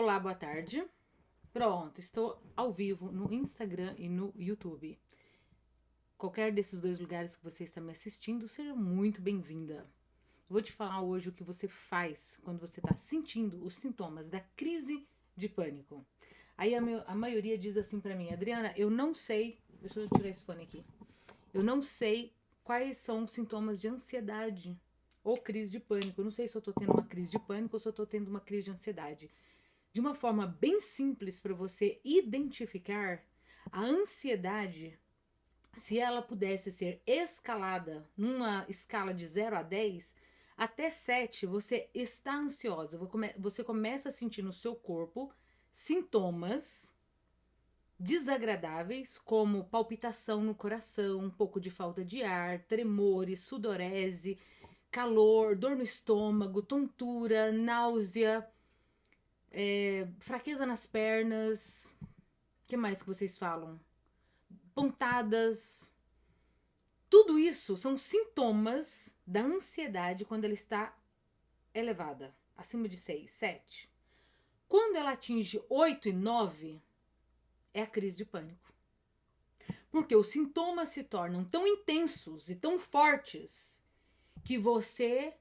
Olá, boa tarde. Pronto, estou ao vivo no Instagram e no YouTube. Qualquer desses dois lugares que você está me assistindo, seja muito bem-vinda. Vou te falar hoje o que você faz quando você está sentindo os sintomas da crise de pânico. Aí a maioria diz assim pra mim, Adriana, eu não sei. Deixa eu tirar esse fone aqui. Eu não sei quais são os sintomas de ansiedade ou crise de pânico. Eu não sei se eu tô tendo uma crise de pânico ou se eu tô tendo uma crise de ansiedade. De uma forma bem simples para você identificar a ansiedade, se ela pudesse ser escalada numa escala de 0 a 10, até 7 você está ansiosa. Você começa a sentir no seu corpo sintomas desagradáveis, como palpitação no coração, um pouco de falta de ar, tremores, sudorese, calor, dor no estômago, tontura, náusea, fraqueza nas pernas. O que mais que vocês falam? Pontadas. Tudo isso são sintomas da ansiedade quando ela está elevada, acima de 6, 7. Quando ela atinge 8 e 9, é a crise de pânico. Porque os sintomas se tornam tão intensos e tão fortes que você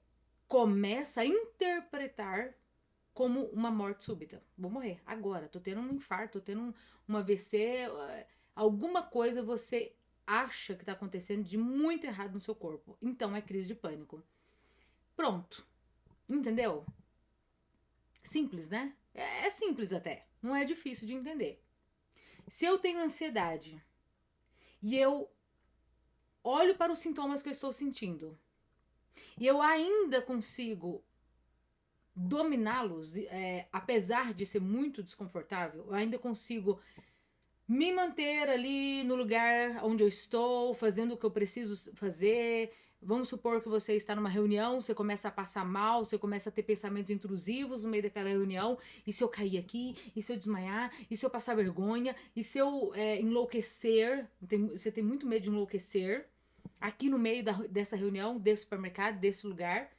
começa a interpretar como uma morte súbita. Vou morrer agora, tô tendo um infarto, tô tendo um AVC, alguma coisa você acha que tá acontecendo de muito errado no seu corpo. Então é crise de pânico. Pronto. Entendeu? Simples, né? É simples até. Não é difícil de entender. Se eu tenho ansiedade e eu olho para os sintomas que eu estou sentindo e eu ainda consigo dominá-los, apesar de ser muito desconfortável, eu ainda consigo me manter ali no lugar onde eu estou, fazendo o que eu preciso fazer. Vamos supor que você está numa reunião, você começa a passar mal, você começa a ter pensamentos intrusivos no meio daquela reunião. E se eu cair aqui? E se eu desmaiar? E se eu passar vergonha? E se eu enlouquecer? Você tem muito medo de enlouquecer aqui no meio dessa reunião, desse supermercado, desse lugar.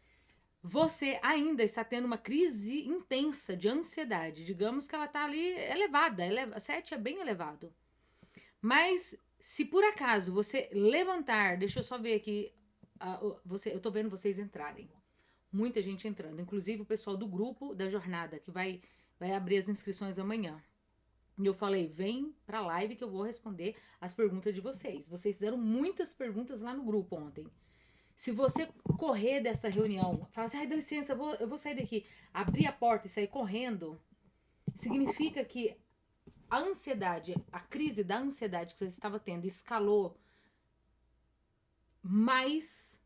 Você ainda está tendo uma crise intensa de ansiedade. Digamos que ela está ali elevada. 7 é bem elevado. Mas se por acaso você levantar, deixa eu só ver aqui, eu tô vendo vocês entrarem. Muita gente entrando, inclusive o pessoal do grupo da jornada que vai abrir as inscrições amanhã. E eu falei, vem pra live que eu vou responder as perguntas de vocês. Vocês fizeram muitas perguntas lá no grupo ontem. Se você correr desta reunião, falar assim, ai, dá licença, eu vou sair daqui, abrir a porta e sair correndo, significa que a ansiedade, a crise da ansiedade que você estava tendo escalou mais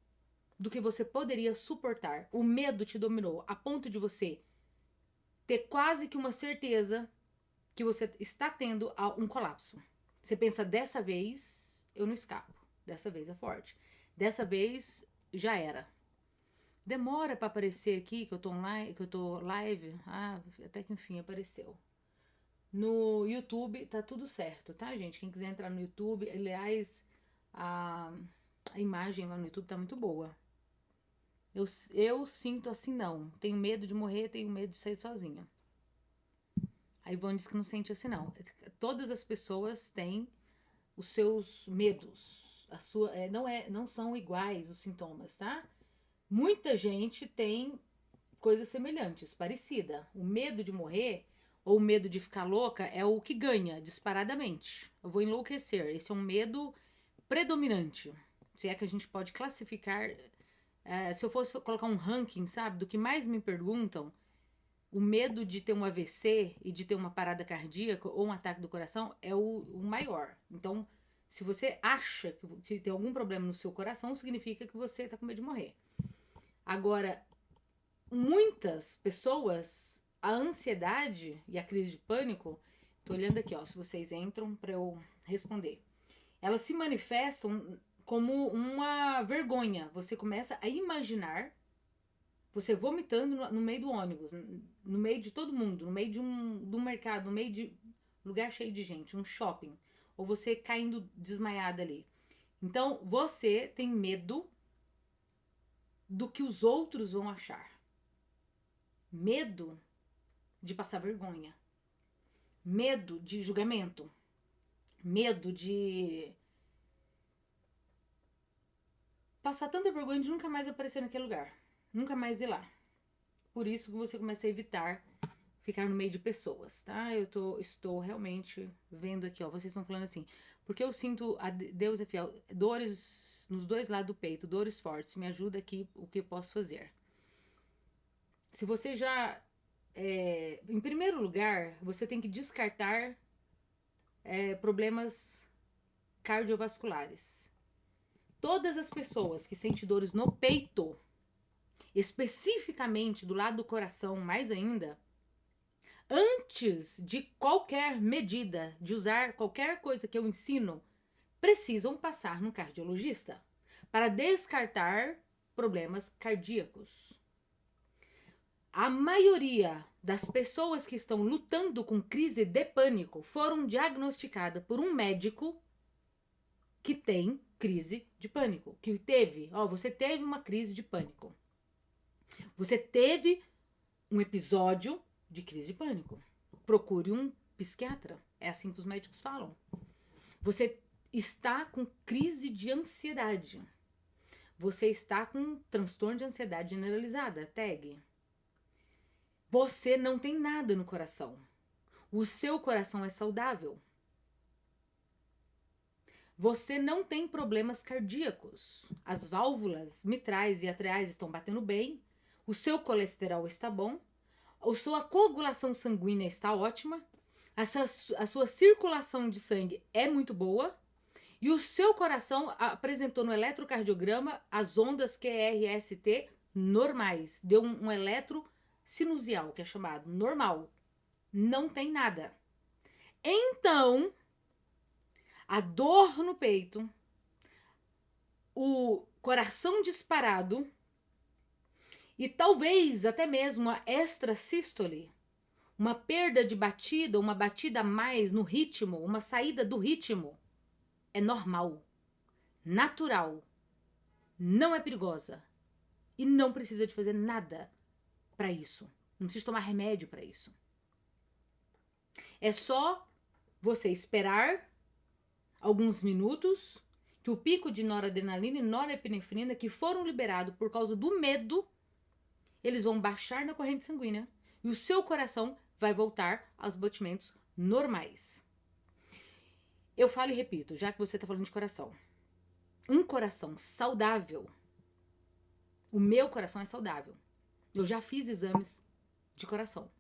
do que você poderia suportar. O medo te dominou a ponto de você ter quase que uma certeza que você está tendo um colapso. Você pensa, dessa vez eu não escapo. Dessa vez é forte. Dessa vez já era. Demora para aparecer aqui que eu tô online, que eu tô live. Ah, até que enfim apareceu. No YouTube tá tudo certo, tá, gente? Quem quiser entrar no YouTube, aliás, a, a imagem lá no YouTube tá muito boa. Eu sinto assim, não. Tenho medo de morrer, tenho medo de sair sozinha. A Ivone diz que não sente assim, não. Todas as pessoas têm os seus medos. Não são iguais os sintomas, tá? Muita gente tem coisas semelhantes, parecida. O medo de morrer ou o medo de ficar louca é o que ganha disparadamente. Eu vou enlouquecer. Esse é um medo predominante. Se é que a gente pode classificar. Se eu fosse colocar um ranking, sabe, do que mais me perguntam, o medo de ter um AVC e de ter uma parada cardíaca ou um ataque do coração é o maior. Então, se você acha que tem algum problema no seu coração, significa que você está com medo de morrer. Agora, muitas pessoas, a ansiedade e a crise de pânico, tô olhando aqui, ó, se vocês entram para eu responder. Elas se manifestam como uma vergonha. Você começa a imaginar você vomitando no meio do ônibus, no meio de todo mundo, no meio de um mercado, no meio de lugar cheio de gente, um shopping, ou você caindo desmaiada ali. Então, você tem medo do que os outros vão achar. Medo de passar vergonha, medo de julgamento, medo de passar tanta vergonha de nunca mais aparecer naquele lugar, nunca mais ir lá. Por isso que você começa a evitar ficar no meio de pessoas, tá? Estou realmente vendo aqui, ó, vocês estão falando assim, porque eu sinto, Deus é fiel, dores nos dois lados do peito, dores fortes, me ajuda aqui o que eu posso fazer. Se você já, em primeiro lugar, você tem que descartar problemas cardiovasculares. Todas as pessoas que sentem dores no peito, especificamente do lado do coração, mais ainda, antes de qualquer medida, de usar qualquer coisa que eu ensino, precisam passar no cardiologista para descartar problemas cardíacos. A maioria das pessoas que estão lutando com crise de pânico foram diagnosticadas por um médico que tem crise de pânico, que teve, você teve uma crise de pânico. Você teve um episódio de crise de pânico. Procure um psiquiatra. É assim que os médicos falam. Você está com crise de ansiedade. Você está com transtorno de ansiedade generalizada, TAG. Você não tem nada no coração. O seu coração é saudável. Você não tem problemas cardíacos. As válvulas mitrais e atriais estão batendo bem. O seu colesterol está bom. A sua coagulação sanguínea está ótima. A sua circulação de sangue é muito boa. E o seu coração apresentou no eletrocardiograma as ondas QRST normais. Deu um eletro sinusial, que é chamado normal. Não tem nada. Então, a dor no peito, o coração disparado e talvez até mesmo a extrasístole, uma perda de batida, uma batida a mais no ritmo, uma saída do ritmo, é normal, natural, não é perigosa e não precisa de fazer nada para isso. Não precisa tomar remédio para isso. É só você esperar alguns minutos que o pico de noradrenalina e norepinefrina que foram liberados por causa do medo, eles vão baixar na corrente sanguínea e o seu coração vai voltar aos batimentos normais. Eu falo e repito, já que você está falando de coração. Um coração saudável, o meu coração é saudável. Eu já fiz exames de coração.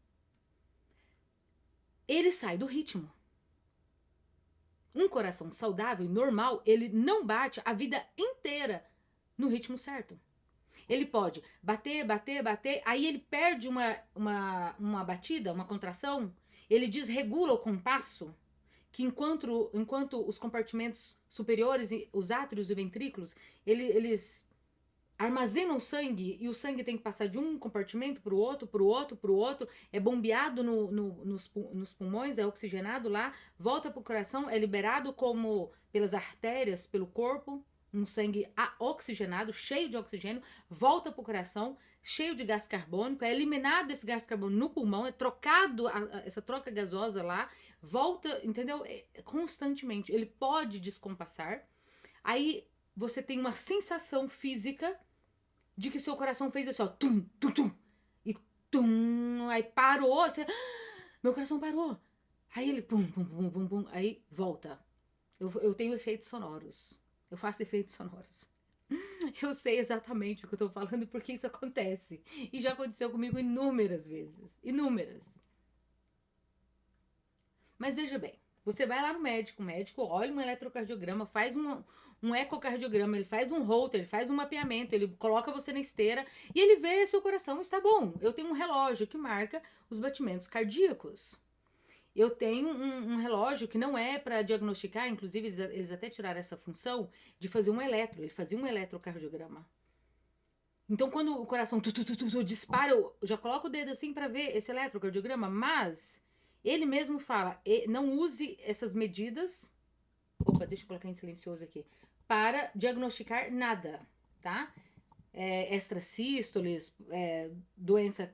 Ele sai do ritmo. Um coração saudável e normal, ele não bate a vida inteira no ritmo certo. Ele pode bater, aí ele perde uma batida, uma contração, ele desregula o compasso, que enquanto os compartimentos superiores, os átrios e ventrículos, eles armazenam sangue e o sangue tem que passar de um compartimento para o outro, é bombeado nos pulmões, é oxigenado lá, volta para o coração, é liberado como pelas artérias, pelo corpo, um sangue oxigenado, cheio de oxigênio, volta para o coração, cheio de gás carbônico, é eliminado esse gás carbônico no pulmão, é trocado essa troca gasosa lá, volta, entendeu? Constantemente. Ele pode descompassar. Aí você tem uma sensação física de que seu coração fez assim, ó, tum, tum, tum, e tum, aí parou, você, meu coração parou. Aí ele pum, pum, pum, pum, pum, aí volta. Eu tenho efeitos sonoros. Eu faço efeitos sonoros. Eu sei exatamente o que eu tô falando porque isso acontece. E já aconteceu comigo inúmeras vezes. Inúmeras. Mas veja bem, você vai lá no médico, o médico olha um eletrocardiograma, faz um ecocardiograma, ele faz um Holter, ele faz um mapeamento, ele coloca você na esteira e ele vê se seu coração está bom. Eu tenho um relógio que marca os batimentos cardíacos. Eu tenho um relógio que não é para diagnosticar, inclusive eles até tiraram essa função de fazer ele fazia um eletrocardiograma. Então quando o coração dispara, eu já coloco o dedo assim para ver esse eletrocardiograma, mas ele mesmo fala, não use essas medidas, deixa eu colocar em silencioso aqui, para diagnosticar nada, tá? Extrasístoles, doença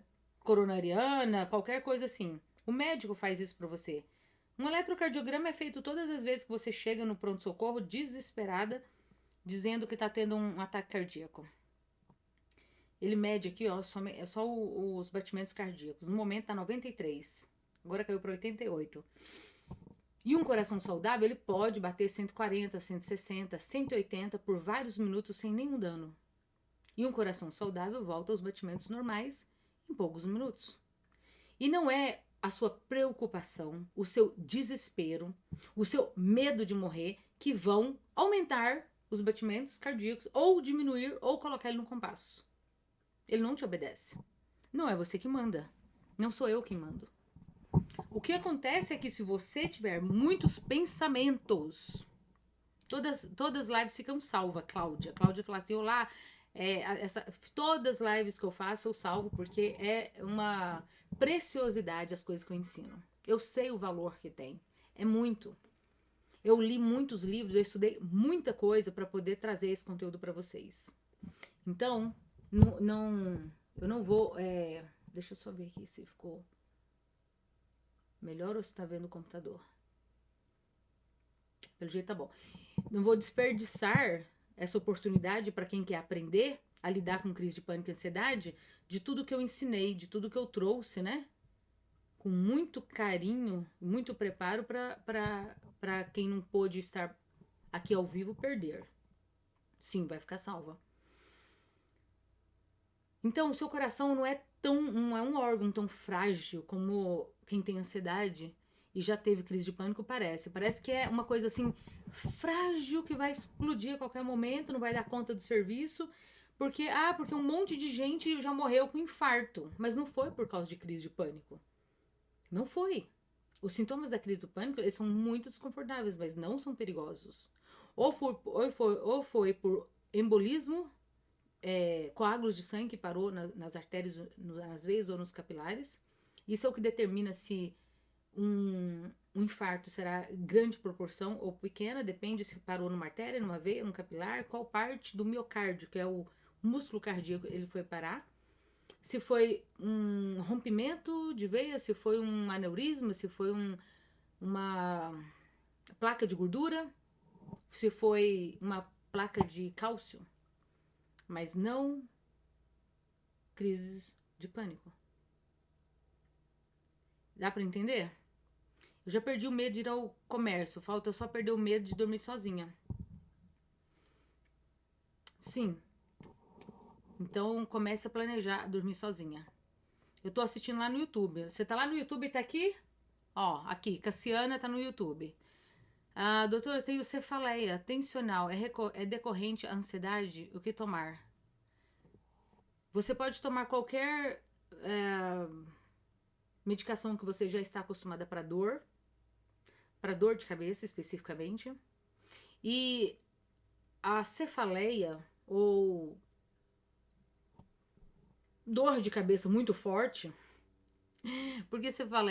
coronariana, qualquer coisa assim. O médico faz isso pra você. Um eletrocardiograma é feito todas as vezes que você chega no pronto-socorro desesperada, dizendo que tá tendo um ataque cardíaco. Ele mede aqui, ó, só os batimentos cardíacos. No momento tá 93. Agora caiu para 88. E um coração saudável, ele pode bater 140, 160, 180 por vários minutos sem nenhum dano. E um coração saudável volta aos batimentos normais em poucos minutos. E não é a sua preocupação, o seu desespero, o seu medo de morrer que vão aumentar os batimentos cardíacos ou diminuir ou colocar ele no compasso. Ele não te obedece. Não é você que manda. Não sou eu quem mando. O que acontece é que se você tiver muitos pensamentos, todas as lives ficam salvas, Cláudia. Cláudia fala assim, olá, todas as lives que eu faço eu salvo porque é uma preciosidade as coisas que eu ensino. Eu sei o valor que tem. É muito. Eu li muitos livros, eu estudei muita coisa para poder trazer esse conteúdo para vocês. Então, eu não vou... deixa eu só ver aqui se ficou melhor ou se tá vendo o computador. Pelo jeito tá bom. Não vou desperdiçar essa oportunidade para quem quer aprender a lidar com crise de pânico e ansiedade, de tudo que eu ensinei, de tudo que eu trouxe, né? Com muito carinho, muito preparo para quem não pôde estar aqui ao vivo perder. Sim, vai ficar salva. Então, o seu coração não é um órgão tão frágil como quem tem ansiedade e já teve crise de pânico parece. Parece que é uma coisa assim frágil que vai explodir a qualquer momento, não vai dar conta do serviço, porque um monte de gente já morreu com infarto, mas não foi por causa de crise de pânico. Não foi. Os sintomas da crise do pânico, eles são muito desconfortáveis, mas não são perigosos. Ou foi por embolismo, coágulos de sangue que parou nas artérias, nas veias ou nos capilares. Isso é o que determina se um infarto será grande proporção ou pequena, depende se parou numa artéria, numa veia, num capilar, qual parte do miocárdio, que é o músculo cardíaco, ele foi parar. Se foi um rompimento de veia, se foi um aneurisma, se foi uma placa de gordura, se foi uma placa de cálcio, mas não crises de pânico. Dá pra entender? Eu já perdi o medo de ir ao comércio, falta só perder o medo de dormir sozinha. Sim. Então comece a planejar dormir sozinha. Eu tô assistindo lá no YouTube. Você tá lá no YouTube e tá aqui? Ó, aqui, Cassiana tá no YouTube. Doutora, eu tenho cefaleia tensional. É decorrente à ansiedade? O que tomar? Você pode tomar qualquer medicação que você já está acostumada para dor de cabeça especificamente. E a cefaleia ou dor de cabeça muito forte, porque você fala,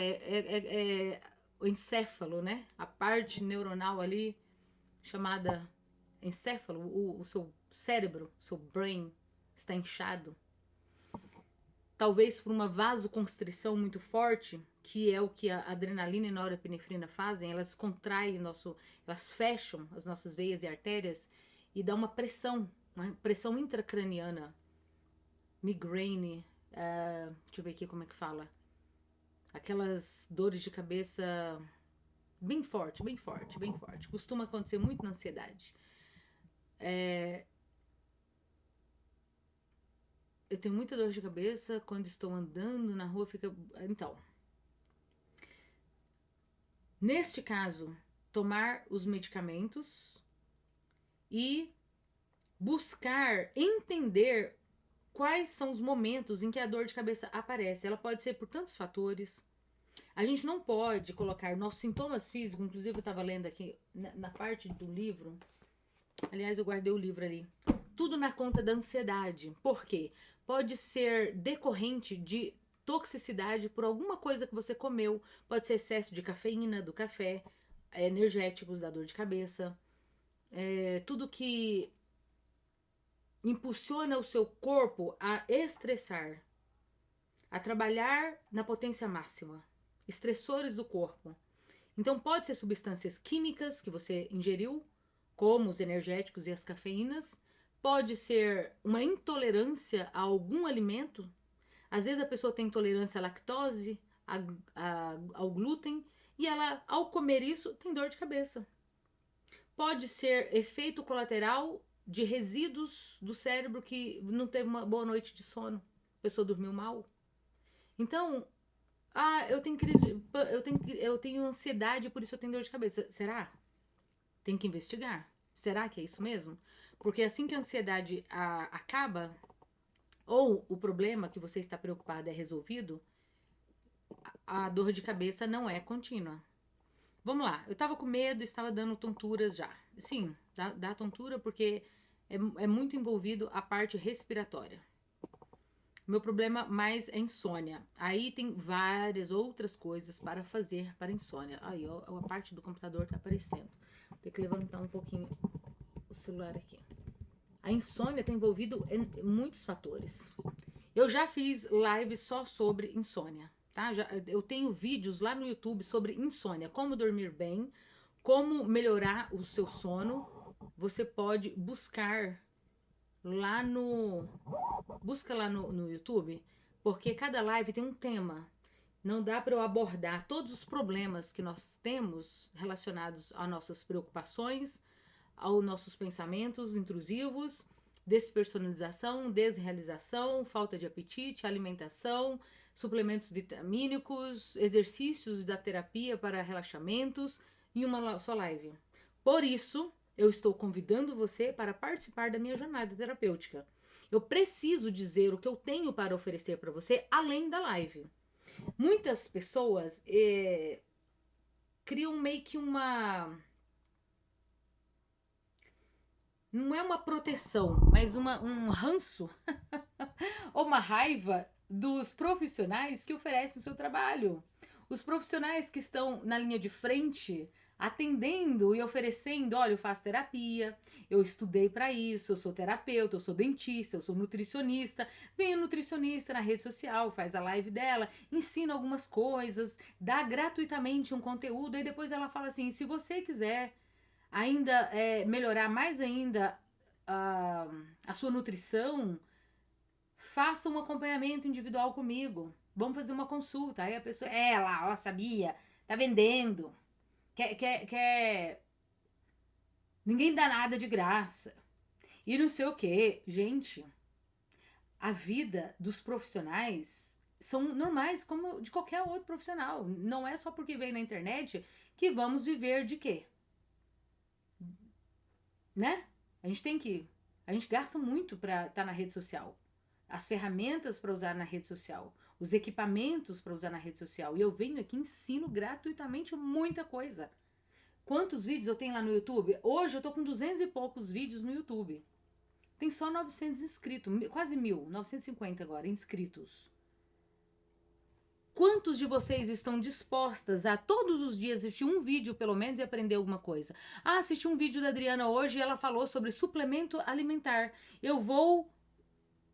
o encéfalo, né? A parte neuronal ali, chamada encéfalo, o seu cérebro, o seu brain, está inchado. Talvez por uma vasoconstrição muito forte, que é o que a adrenalina e a norepinefrina fazem, elas contraem elas fecham as nossas veias e artérias e dá uma pressão intracraniana. Migraine, deixa eu ver aqui como é que fala. Aquelas dores de cabeça bem forte, bem forte, bem forte. Costuma acontecer muito na ansiedade. Eu tenho muita dor de cabeça quando estou andando na rua, Então, neste caso, tomar os medicamentos e buscar entender quais são os momentos em que a dor de cabeça aparece. Ela pode ser por tantos fatores. A gente não pode colocar nossos sintomas físicos, inclusive eu estava lendo aqui na parte do livro, aliás, eu guardei o livro ali, tudo na conta da ansiedade. Por quê? Pode ser decorrente de toxicidade por alguma coisa que você comeu, pode ser excesso de cafeína, do café, energéticos, da dor de cabeça, tudo que impulsiona o seu corpo a estressar. a trabalhar na potência máxima, estressores do corpo. Então pode ser substâncias químicas que você ingeriu, como os energéticos e as cafeínas, pode ser uma intolerância a algum alimento. Às vezes a pessoa tem intolerância à lactose, ao glúten, e ela, ao comer isso, tem dor de cabeça. Pode ser efeito colateral de resíduos do cérebro que não teve uma boa noite de sono. A pessoa dormiu mal. Então, eu tenho crise, eu tenho ansiedade, por isso eu tenho dor de cabeça. Será? Tem que investigar. Será que é isso mesmo? Porque assim que a ansiedade acaba, ou o problema que você está preocupado é resolvido, a dor de cabeça não é contínua. Vamos lá, eu tava com medo, estava dando tonturas já. Sim, dá tontura porque é muito envolvido a parte respiratória. Meu problema mais é insônia. Aí tem várias outras coisas para fazer para insônia. Aí, ó, a parte do computador tá aparecendo. Vou ter que levantar um pouquinho o celular aqui. A insônia está envolvido em muitos fatores. Eu já fiz live só sobre insônia, tá? Eu tenho vídeos lá no YouTube sobre insônia, como dormir bem, como melhorar o seu sono. Você pode buscar lá busca lá no YouTube, porque cada live tem um tema. Não dá para eu abordar todos os problemas que nós temos relacionados a nossas preocupações, aos nossos pensamentos intrusivos, despersonalização, desrealização, falta de apetite, alimentação, suplementos vitamínicos, exercícios da terapia para relaxamentos em uma só live. Por isso, eu estou convidando você para participar da minha jornada terapêutica. Eu preciso dizer o que eu tenho para oferecer para você além da live. Muitas pessoas criam meio que não é uma proteção, mas um ranço ou uma raiva dos profissionais que oferecem o seu trabalho. Os profissionais que estão na linha de frente, atendendo e oferecendo, olha, eu faço terapia, eu estudei para isso, eu sou terapeuta, eu sou dentista, eu sou nutricionista. Vem a nutricionista na rede social, faz a live dela, ensina algumas coisas, dá gratuitamente um conteúdo, e depois ela fala assim, se você quiser ainda melhorar mais ainda a sua nutrição, faça um acompanhamento individual comigo. Vamos fazer uma consulta. Aí a pessoa, ela, ó, sabia, tá vendendo. Quer. Ninguém dá nada de graça. E não sei o que. Gente, a vida dos profissionais são normais como de qualquer outro profissional. Não é só porque veio na internet que vamos viver de quê? Né? A gente gasta muito para estar na rede social. As ferramentas para usar na rede social, os equipamentos para usar na rede social. E eu venho aqui e ensino gratuitamente muita coisa. Quantos vídeos eu tenho lá no YouTube? Hoje eu tô com 200 e poucos vídeos no YouTube. Tem só 900 inscritos, quase 1.000, 950 agora, inscritos. Quantos de vocês estão dispostas a todos os dias assistir um vídeo, pelo menos, e aprender alguma coisa? Assisti um vídeo da Adriana hoje e ela falou sobre suplemento alimentar. Eu vou,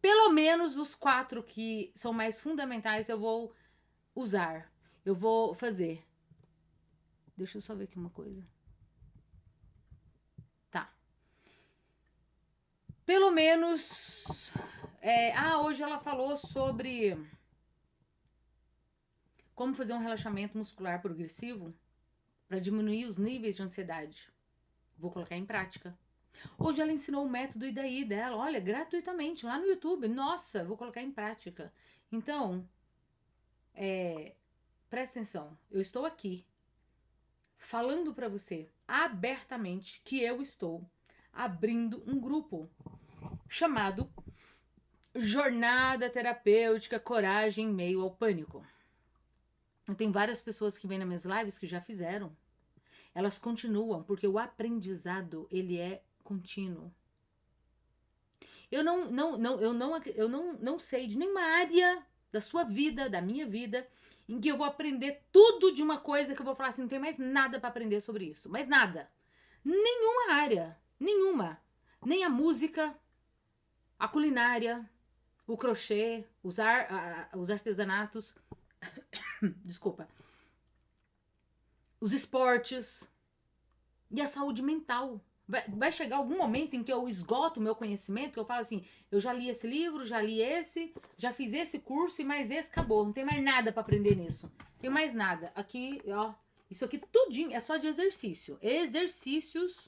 pelo menos os 4 que são mais fundamentais, eu vou usar. Eu vou fazer. Deixa eu só ver aqui uma coisa. Tá. Pelo menos... hoje ela falou sobre... como fazer um relaxamento muscular progressivo para diminuir os níveis de ansiedade. Vou colocar em prática. Hoje ela ensinou o método IDAI dela, olha, gratuitamente, lá no YouTube. Nossa, vou colocar em prática. Então, presta atenção. Eu estou aqui falando para você abertamente que eu estou abrindo um grupo chamado Jornada Terapêutica Coragem em Meio ao Pânico. Eu tenho várias pessoas que vêm nas minhas lives que já fizeram. Elas continuam, porque o aprendizado, ele é contínuo. Eu não sei de nenhuma área da sua vida, da minha vida, em que eu vou aprender tudo de uma coisa que eu vou falar assim, não tem mais nada para aprender sobre isso. Mais nada. Nenhuma área. Nenhuma. Nem a música, a culinária, o crochê, os artesanatos, desculpa, os esportes e a saúde mental. Vai chegar algum momento em que eu esgoto o meu conhecimento, que eu falo assim, eu já li esse livro, já li esse, já fiz esse curso e mais esse acabou. Não tem mais nada para aprender nisso. Não tem mais nada. Aqui, ó, isso aqui tudinho é só de exercício. Exercícios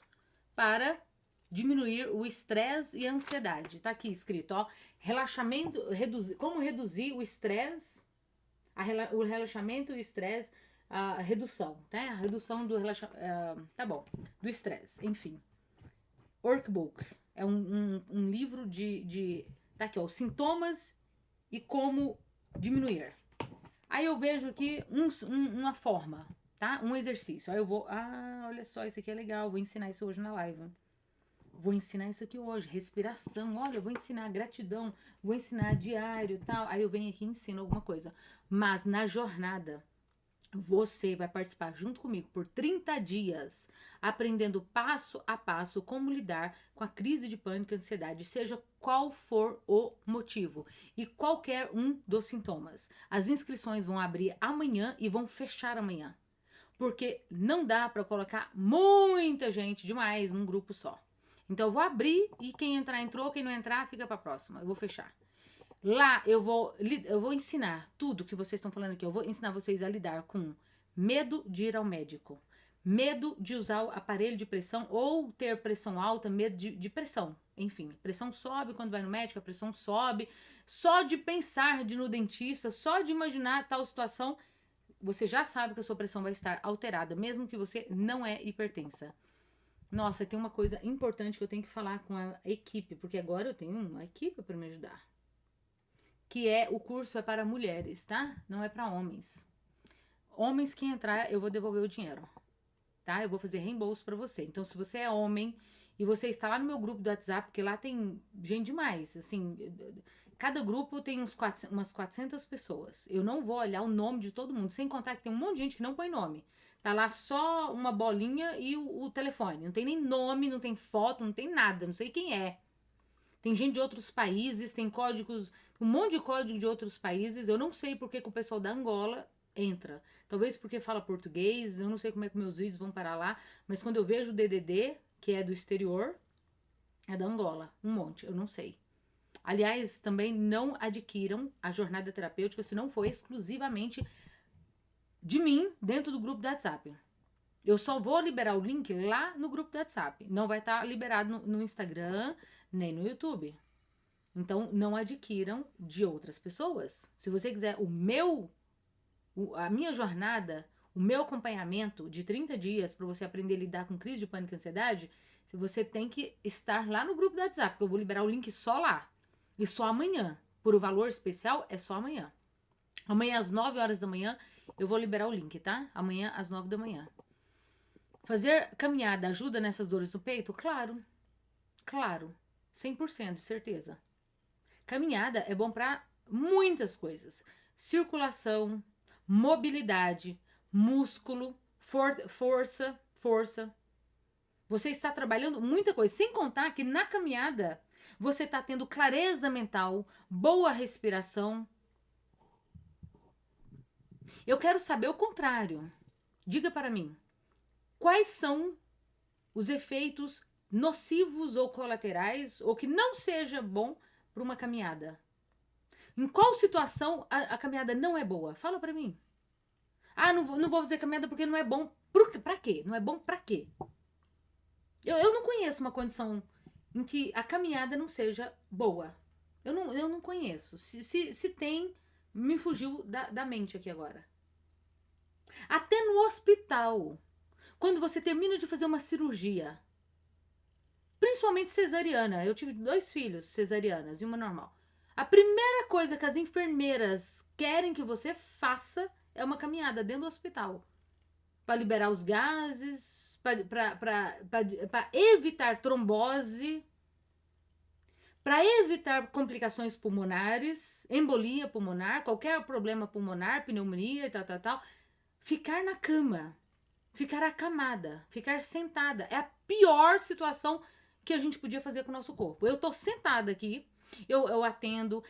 para diminuir o estresse e a ansiedade. Tá aqui escrito, ó, relaxamento, como reduzir o estresse, o relaxamento e o estresse, a redução, tá? A redução do relaxamento, tá bom, do estresse, enfim. Workbook é um livro tá aqui, ó, os sintomas e como diminuir. Aí eu vejo aqui uma forma, tá? Um exercício. Aí eu vou, olha só, isso aqui é legal, vou ensinar isso hoje na live. Vou ensinar isso aqui hoje, respiração, olha, eu vou ensinar gratidão, vou ensinar diário e tal. Aí eu venho aqui e ensino alguma coisa. Mas na jornada, você vai participar junto comigo por 30 dias, aprendendo passo a passo como lidar com a crise de pânico e ansiedade, seja qual for o motivo e qualquer um dos sintomas. As inscrições vão abrir amanhã e vão fechar amanhã, porque não dá para colocar muita gente demais num grupo só. Então eu vou abrir e quem entrar entrou, quem não entrar fica para a próxima. Eu vou fechar. Lá eu vou ensinar tudo que vocês estão falando aqui. Eu vou ensinar vocês a lidar com medo de ir ao médico, medo de usar o aparelho de pressão ou ter pressão alta, medo de pressão. Enfim, pressão sobe quando vai no médico, a pressão sobe. Só de pensar de ir no dentista, só de imaginar tal situação, você já sabe que a sua pressão vai estar alterada, mesmo que você não é hipertensa. Nossa, tem uma coisa importante que eu tenho que falar com a equipe, porque agora eu tenho uma equipe para me ajudar. Que é, o curso é para mulheres, tá? Não é para homens. Homens que entrar, eu vou devolver o dinheiro, tá? Eu vou fazer reembolso para você. Então, se você é homem e você está lá no meu grupo do WhatsApp, porque lá tem gente demais, assim, cada grupo tem umas 400 pessoas. Eu não vou olhar o nome de todo mundo, sem contar que tem um monte de gente que não põe nome. Tá lá só uma bolinha e o telefone. Não tem nem nome, não tem foto, não tem nada. Não sei quem é. Tem gente de outros países, tem códigos, um monte de código de outros países. Eu não sei porque que o pessoal da Angola entra. Talvez porque fala português, eu não sei como é que meus vídeos vão parar lá. Mas quando eu vejo o DDD, que é do exterior, é da Angola. Um monte, eu não sei. Aliás, também não adquiram a jornada terapêutica se não for exclusivamente de mim dentro do grupo do WhatsApp. Eu só vou liberar o link lá no grupo do WhatsApp. Não vai estar liberado no Instagram nem no YouTube. Então, não adquiram de outras pessoas. Se você quiser a minha jornada, o meu acompanhamento de 30 dias para você aprender a lidar com crise de pânico e ansiedade, você tem que estar lá no grupo do WhatsApp, porque eu vou liberar o link só lá. E só amanhã. Por o valor especial, é só amanhã. Amanhã às 9 horas da manhã, eu vou liberar o link, tá? Amanhã às 9 da manhã. Fazer caminhada ajuda nessas dores no peito? Claro. Claro. 100% de certeza. Caminhada é bom para muitas coisas. Circulação, mobilidade, músculo, força. Você está trabalhando muita coisa. Sem contar que na caminhada você está tendo clareza mental, boa respiração. Eu quero saber o contrário. Diga para mim. Quais são os efeitos nocivos ou colaterais, ou que não seja bom para uma caminhada? Em qual situação a caminhada não é boa? Fala para mim. Não vou fazer caminhada porque não é bom. Pra quê? Não é bom pra quê? Eu não conheço uma condição em que a caminhada não seja boa. Eu não conheço. Se tem, me fugiu da mente aqui agora. Até no hospital, quando você termina de fazer uma cirurgia, principalmente cesariana, eu tive 2 filhos cesarianas e uma normal. A primeira coisa que as enfermeiras querem que você faça é uma caminhada dentro do hospital. Para liberar os gases, para evitar trombose, para evitar complicações pulmonares, embolia pulmonar, qualquer problema pulmonar, pneumonia e tal. Ficar na cama, ficar acamada, ficar sentada é a pior situação que a gente podia fazer com o nosso corpo. Eu tô sentada aqui, Eu atendo.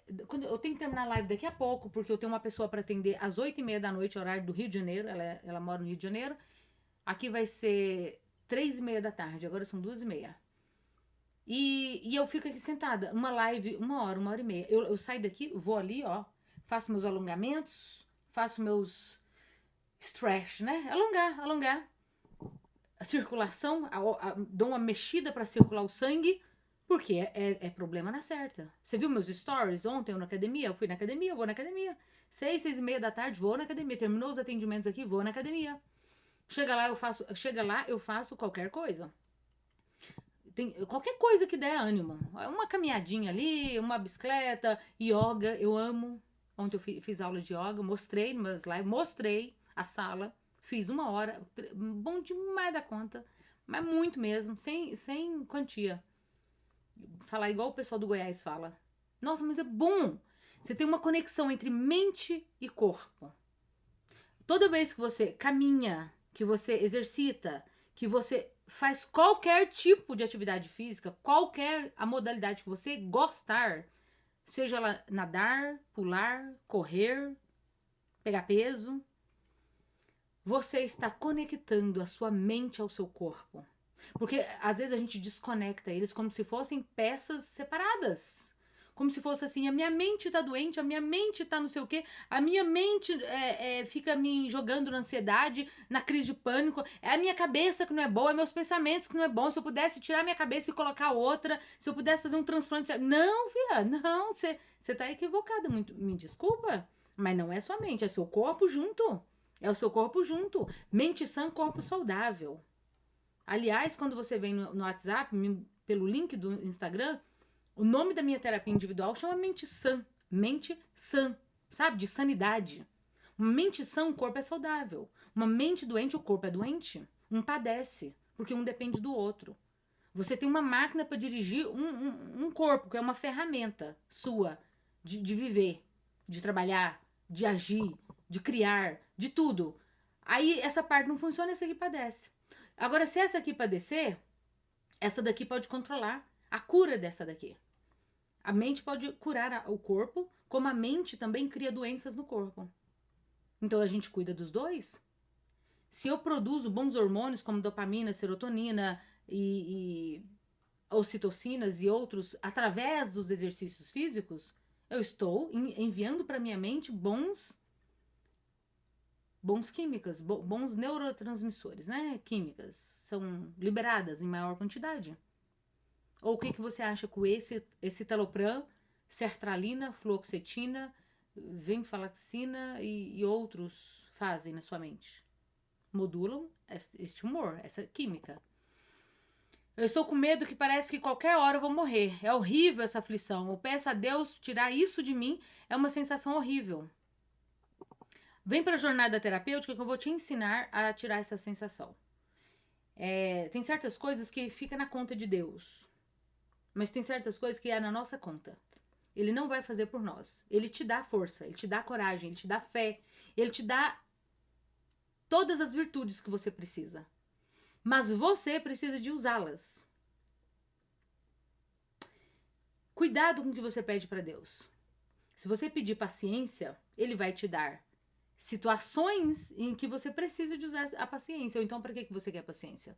Eu tenho que terminar a live daqui a pouco, porque eu tenho uma pessoa para atender às 8h30 da noite, horário do Rio de Janeiro. Ela mora no Rio de Janeiro. Aqui vai ser 3h30 da tarde, agora são 2h30. E eu fico aqui sentada, uma live, 1 hora e meia. Eu saio daqui, vou ali, ó, faço meus alongamentos, faço meus stretch, né? Alongar. A circulação, dou uma mexida para circular o sangue, porque é problema na certa. Você viu meus stories ontem na academia? Eu fui na academia, vou na academia. 6h30 da tarde, vou na academia. Terminou os atendimentos aqui, vou na academia. Chega lá, eu faço qualquer coisa. Qualquer coisa que der ânimo. Uma caminhadinha ali, uma bicicleta, yoga, eu amo. Ontem eu fiz aula de yoga, mostrei nas lives, mostrei a sala, fiz 1 hora, bom demais da conta, mas muito mesmo, sem quantia. Falar igual o pessoal do Goiás fala. Nossa, mas é bom. Você tem uma conexão entre mente e corpo. Toda vez que você caminha, que você exercita, que você faz qualquer tipo de atividade física, qualquer a modalidade que você gostar, seja ela nadar, pular, correr, pegar peso, você está conectando a sua mente ao seu corpo. Porque às vezes a gente desconecta eles como se fossem peças separadas. Como se fosse assim, a minha mente tá doente, a minha mente tá não sei o quê, a minha mente fica me jogando na ansiedade, na crise de pânico, é a minha cabeça que não é boa, é meus pensamentos que não é bom, se eu pudesse tirar minha cabeça e colocar outra, se eu pudesse fazer um transplante... Não, filha, não, você tá equivocada, me desculpa, mas não é sua mente, é seu corpo junto, é o seu corpo junto, mente sã, corpo saudável. Aliás, quando você vem no WhatsApp, pelo link do Instagram, o nome da minha terapia individual chama Mente Sã. Mente sã, sabe? De sanidade. Uma mente sã, o corpo é saudável. Uma mente doente, o corpo é doente. Um padece, porque um depende do outro. Você tem uma máquina para dirigir um corpo, que é uma ferramenta sua de viver, de trabalhar, de agir, de criar, de tudo. Aí essa parte não funciona, essa aqui padece. Agora, se essa aqui padecer, essa daqui pode controlar a cura dessa daqui. A mente pode curar o corpo, como a mente também cria doenças no corpo. Então a gente cuida dos dois. Se eu produzo bons hormônios como dopamina, serotonina e ocitocinas e outros através dos exercícios físicos, eu estou enviando para minha mente bons químicas, bons neurotransmissores, né? Químicas são liberadas em maior quantidade. Ou o que você acha com esse citalopram, sertralina, fluoxetina, venlafaxina e outros fazem na sua mente? Modulam este humor, essa química. Eu estou com medo que parece que qualquer hora eu vou morrer. É horrível essa aflição. Eu peço a Deus tirar isso de mim. É uma sensação horrível. Vem para a jornada terapêutica que eu vou te ensinar a tirar essa sensação. Tem certas coisas que ficam na conta de Deus. Mas tem certas coisas que é na nossa conta. Ele não vai fazer por nós. Ele te dá força, ele te dá coragem, ele te dá fé. Ele te dá todas as virtudes que você precisa. Mas você precisa de usá-las. Cuidado com o que você pede para Deus. Se você pedir paciência, ele vai te dar situações em que você precisa de usar a paciência. Ou então, para que você quer paciência?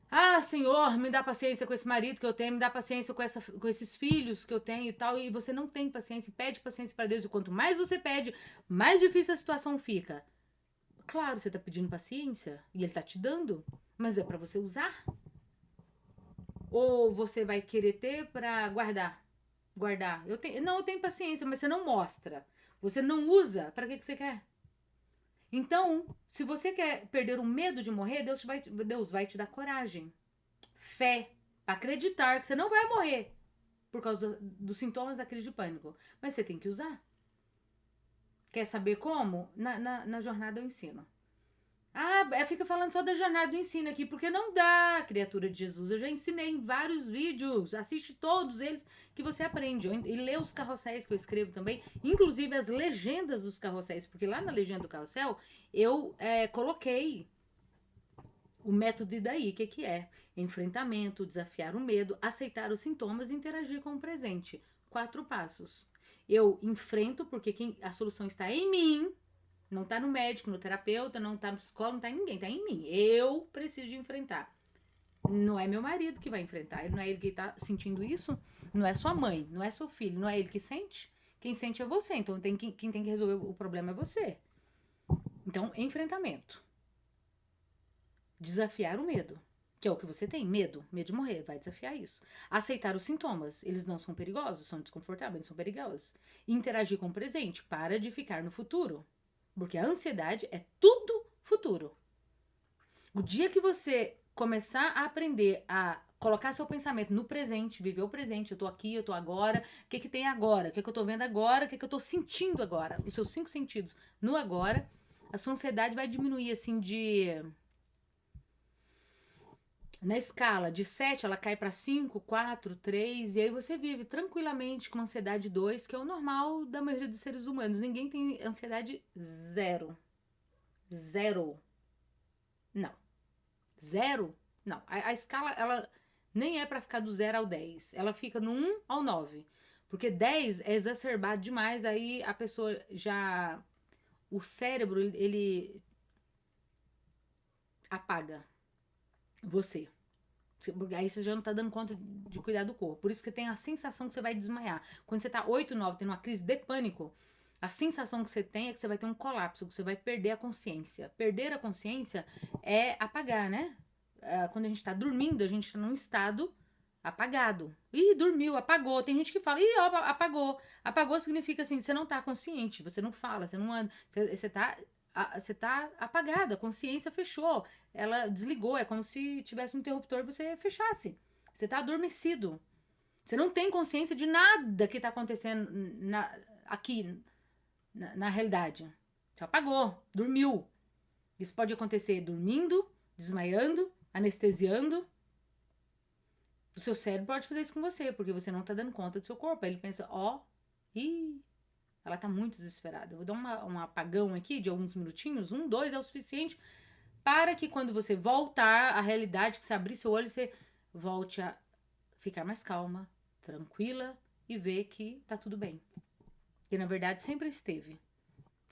Ah, Senhor, me dá paciência com esse marido que eu tenho, me dá paciência com esses filhos que eu tenho e tal. E você não tem paciência, pede paciência para Deus. E quanto mais você pede, mais difícil a situação fica. Claro, você tá pedindo paciência e ele tá te dando, mas é para você usar. Ou você vai querer ter para guardar? Eu tenho paciência, mas você não mostra. Você não usa, para que você quer? Então, se você quer perder o medo de morrer, Deus vai te dar coragem, fé, acreditar que você não vai morrer por causa dos sintomas da crise de pânico. Mas você tem que usar. Quer saber como? Na jornada eu ensino. Fica falando só da jornada do ensino aqui, porque não dá, criatura de Jesus. Eu já ensinei em vários vídeos, assiste todos eles que você aprende. E lê os carrosséis que eu escrevo também, inclusive as legendas dos carrosséis, porque lá na legenda do carrossel eu coloquei O método e daí, o que que é? Enfrentamento, desafiar o medo, aceitar os sintomas e interagir com o presente. 4 passos. Eu enfrento porque a solução está em mim, não está no médico, no terapeuta, não está no psicólogo, não está em ninguém, está em mim. Eu preciso de enfrentar. Não é meu marido que vai enfrentar, não é ele que está sentindo isso, não é sua mãe, não é seu filho, não é ele que sente. Quem sente é você, então quem tem que resolver o problema é você. Então, enfrentamento. Desafiar o medo, que é o que você tem, medo de morrer, vai desafiar isso. Aceitar os sintomas, eles não são perigosos, são desconfortáveis, eles são perigosos. Interagir com o presente, para de ficar no futuro, porque a ansiedade é tudo futuro. O dia que você começar a aprender a colocar seu pensamento no presente, viver o presente, eu tô aqui, eu tô agora, o que que tem agora, o que que eu tô vendo agora, o que que eu tô sentindo agora, os seus 5 sentidos no agora, a sua ansiedade vai diminuir assim na escala de 7, ela cai para 5, 4, 3, e aí você vive tranquilamente com ansiedade 2, que é o normal da maioria dos seres humanos. Ninguém tem ansiedade 0. 0. Não. 0? Não. A escala, ela nem é para ficar do 0 ao 10. Ela fica no 1 ao 9. Porque 10 é exacerbado demais, aí a pessoa já... O cérebro, ele apaga você. Aí você já não tá dando conta de cuidar do corpo. Por isso que tem a sensação que você vai desmaiar. Quando você tá 8, 9, tendo uma crise de pânico, a sensação que você tem é que você vai ter um colapso, que você vai perder a consciência. Perder a consciência é apagar, né? Quando a gente tá dormindo, a gente tá num estado apagado. Ih, dormiu, apagou. Tem gente que fala, ih, ó, apagou. Apagou significa assim, você não tá consciente, você não fala, você não anda, você tá apagado, a consciência fechou, ela desligou, é como se tivesse um interruptor e você fechasse. Você tá adormecido. Você não tem consciência de nada que tá acontecendo aqui, na realidade. Você apagou, dormiu. Isso pode acontecer dormindo, desmaiando, anestesiando. O seu cérebro pode fazer isso com você, porque você não tá dando conta do seu corpo. Aí ele pensa, ó, ih, ela tá muito desesperada. Eu vou dar um apagão aqui de alguns minutinhos, 1, 2 é o suficiente para que quando você voltar à realidade, que você abrir seu olho, você volte a ficar mais calma, tranquila e ver que tá tudo bem. Que na verdade sempre esteve.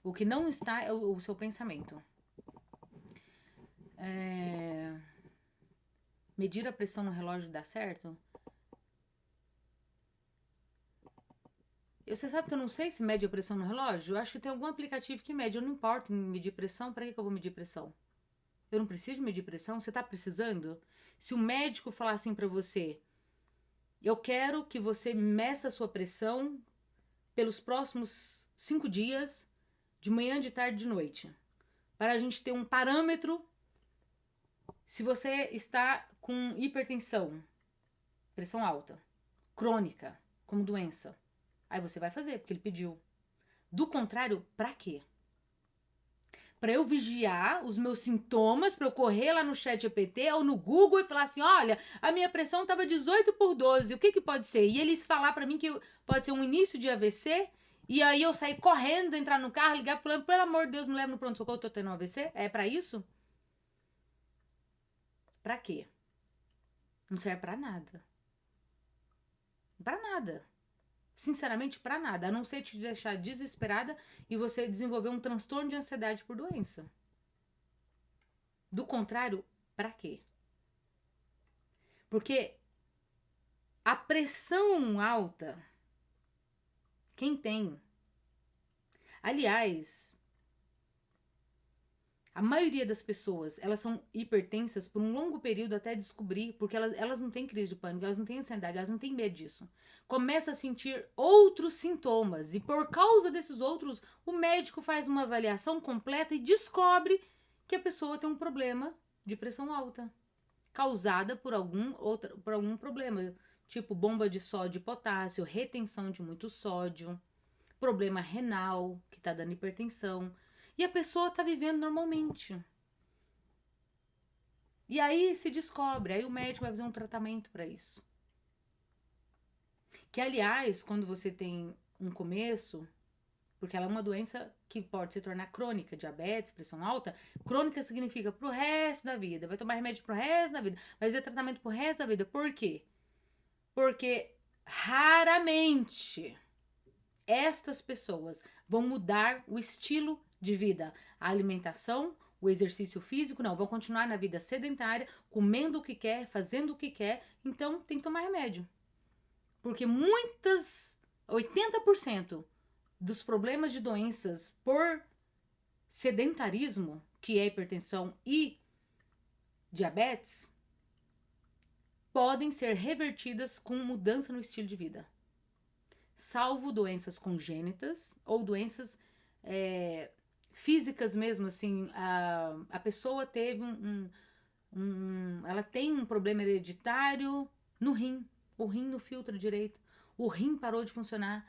O que não está é o seu pensamento. Medir a pressão no relógio dá certo? Você sabe que eu não sei se mede a pressão no relógio? Eu acho que tem algum aplicativo que mede. Eu não importo em medir pressão. Para que eu vou medir pressão? Eu não preciso medir pressão? Você tá precisando? Se o médico falar assim pra você, eu quero que você meça a sua pressão pelos próximos 5 dias, de manhã, de tarde, de noite, para a gente ter um parâmetro se você está com hipertensão, pressão alta, crônica, como doença. Aí você vai fazer, porque ele pediu. Do contrário, pra quê? Pra eu vigiar os meus sintomas, pra eu correr lá no chat GPT ou no Google e falar assim, olha, a minha pressão tava 18/12, o que que pode ser? E eles falar pra mim que pode ser um início de AVC, e aí eu sair correndo, entrar no carro, ligar falando, pelo amor de Deus, me leva no pronto-socorro, eu tô tendo um AVC? É pra isso? Pra quê? Não serve pra nada. Pra nada. Sinceramente, pra nada. A não ser te deixar desesperada e você desenvolver um transtorno de ansiedade por doença. Do contrário, pra quê? Porque a pressão alta, quem tem? Aliás, a maioria das pessoas, elas são hipertensas por um longo período até descobrir, porque elas não têm crise de pânico, elas não têm ansiedade, elas não têm medo disso. Começa a sentir outros sintomas e por causa desses outros, o médico faz uma avaliação completa e descobre que a pessoa tem um problema de pressão alta, causada por algum problema, tipo bomba de sódio e potássio, retenção de muito sódio, problema renal, que tá dando hipertensão. E a pessoa tá vivendo normalmente. E aí se descobre, aí o médico vai fazer um tratamento para isso. Que aliás, quando você tem um começo, porque ela é uma doença que pode se tornar crônica, diabetes, pressão alta. Crônica significa pro resto da vida, vai tomar remédio pro resto da vida, vai fazer tratamento pro resto da vida. Por quê? Porque raramente estas pessoas vão mudar o estilo de vida, a alimentação, o exercício físico, não, vão continuar na vida sedentária, comendo o que quer, fazendo o que quer, então tem que tomar remédio. Porque 80% dos problemas de doenças por sedentarismo, que é hipertensão e diabetes, podem ser revertidas com mudança no estilo de vida. Salvo doenças congênitas ou doenças físicas mesmo, assim, a pessoa teve ela tem um problema hereditário no rim, o rim não filtra direito, o rim parou de funcionar,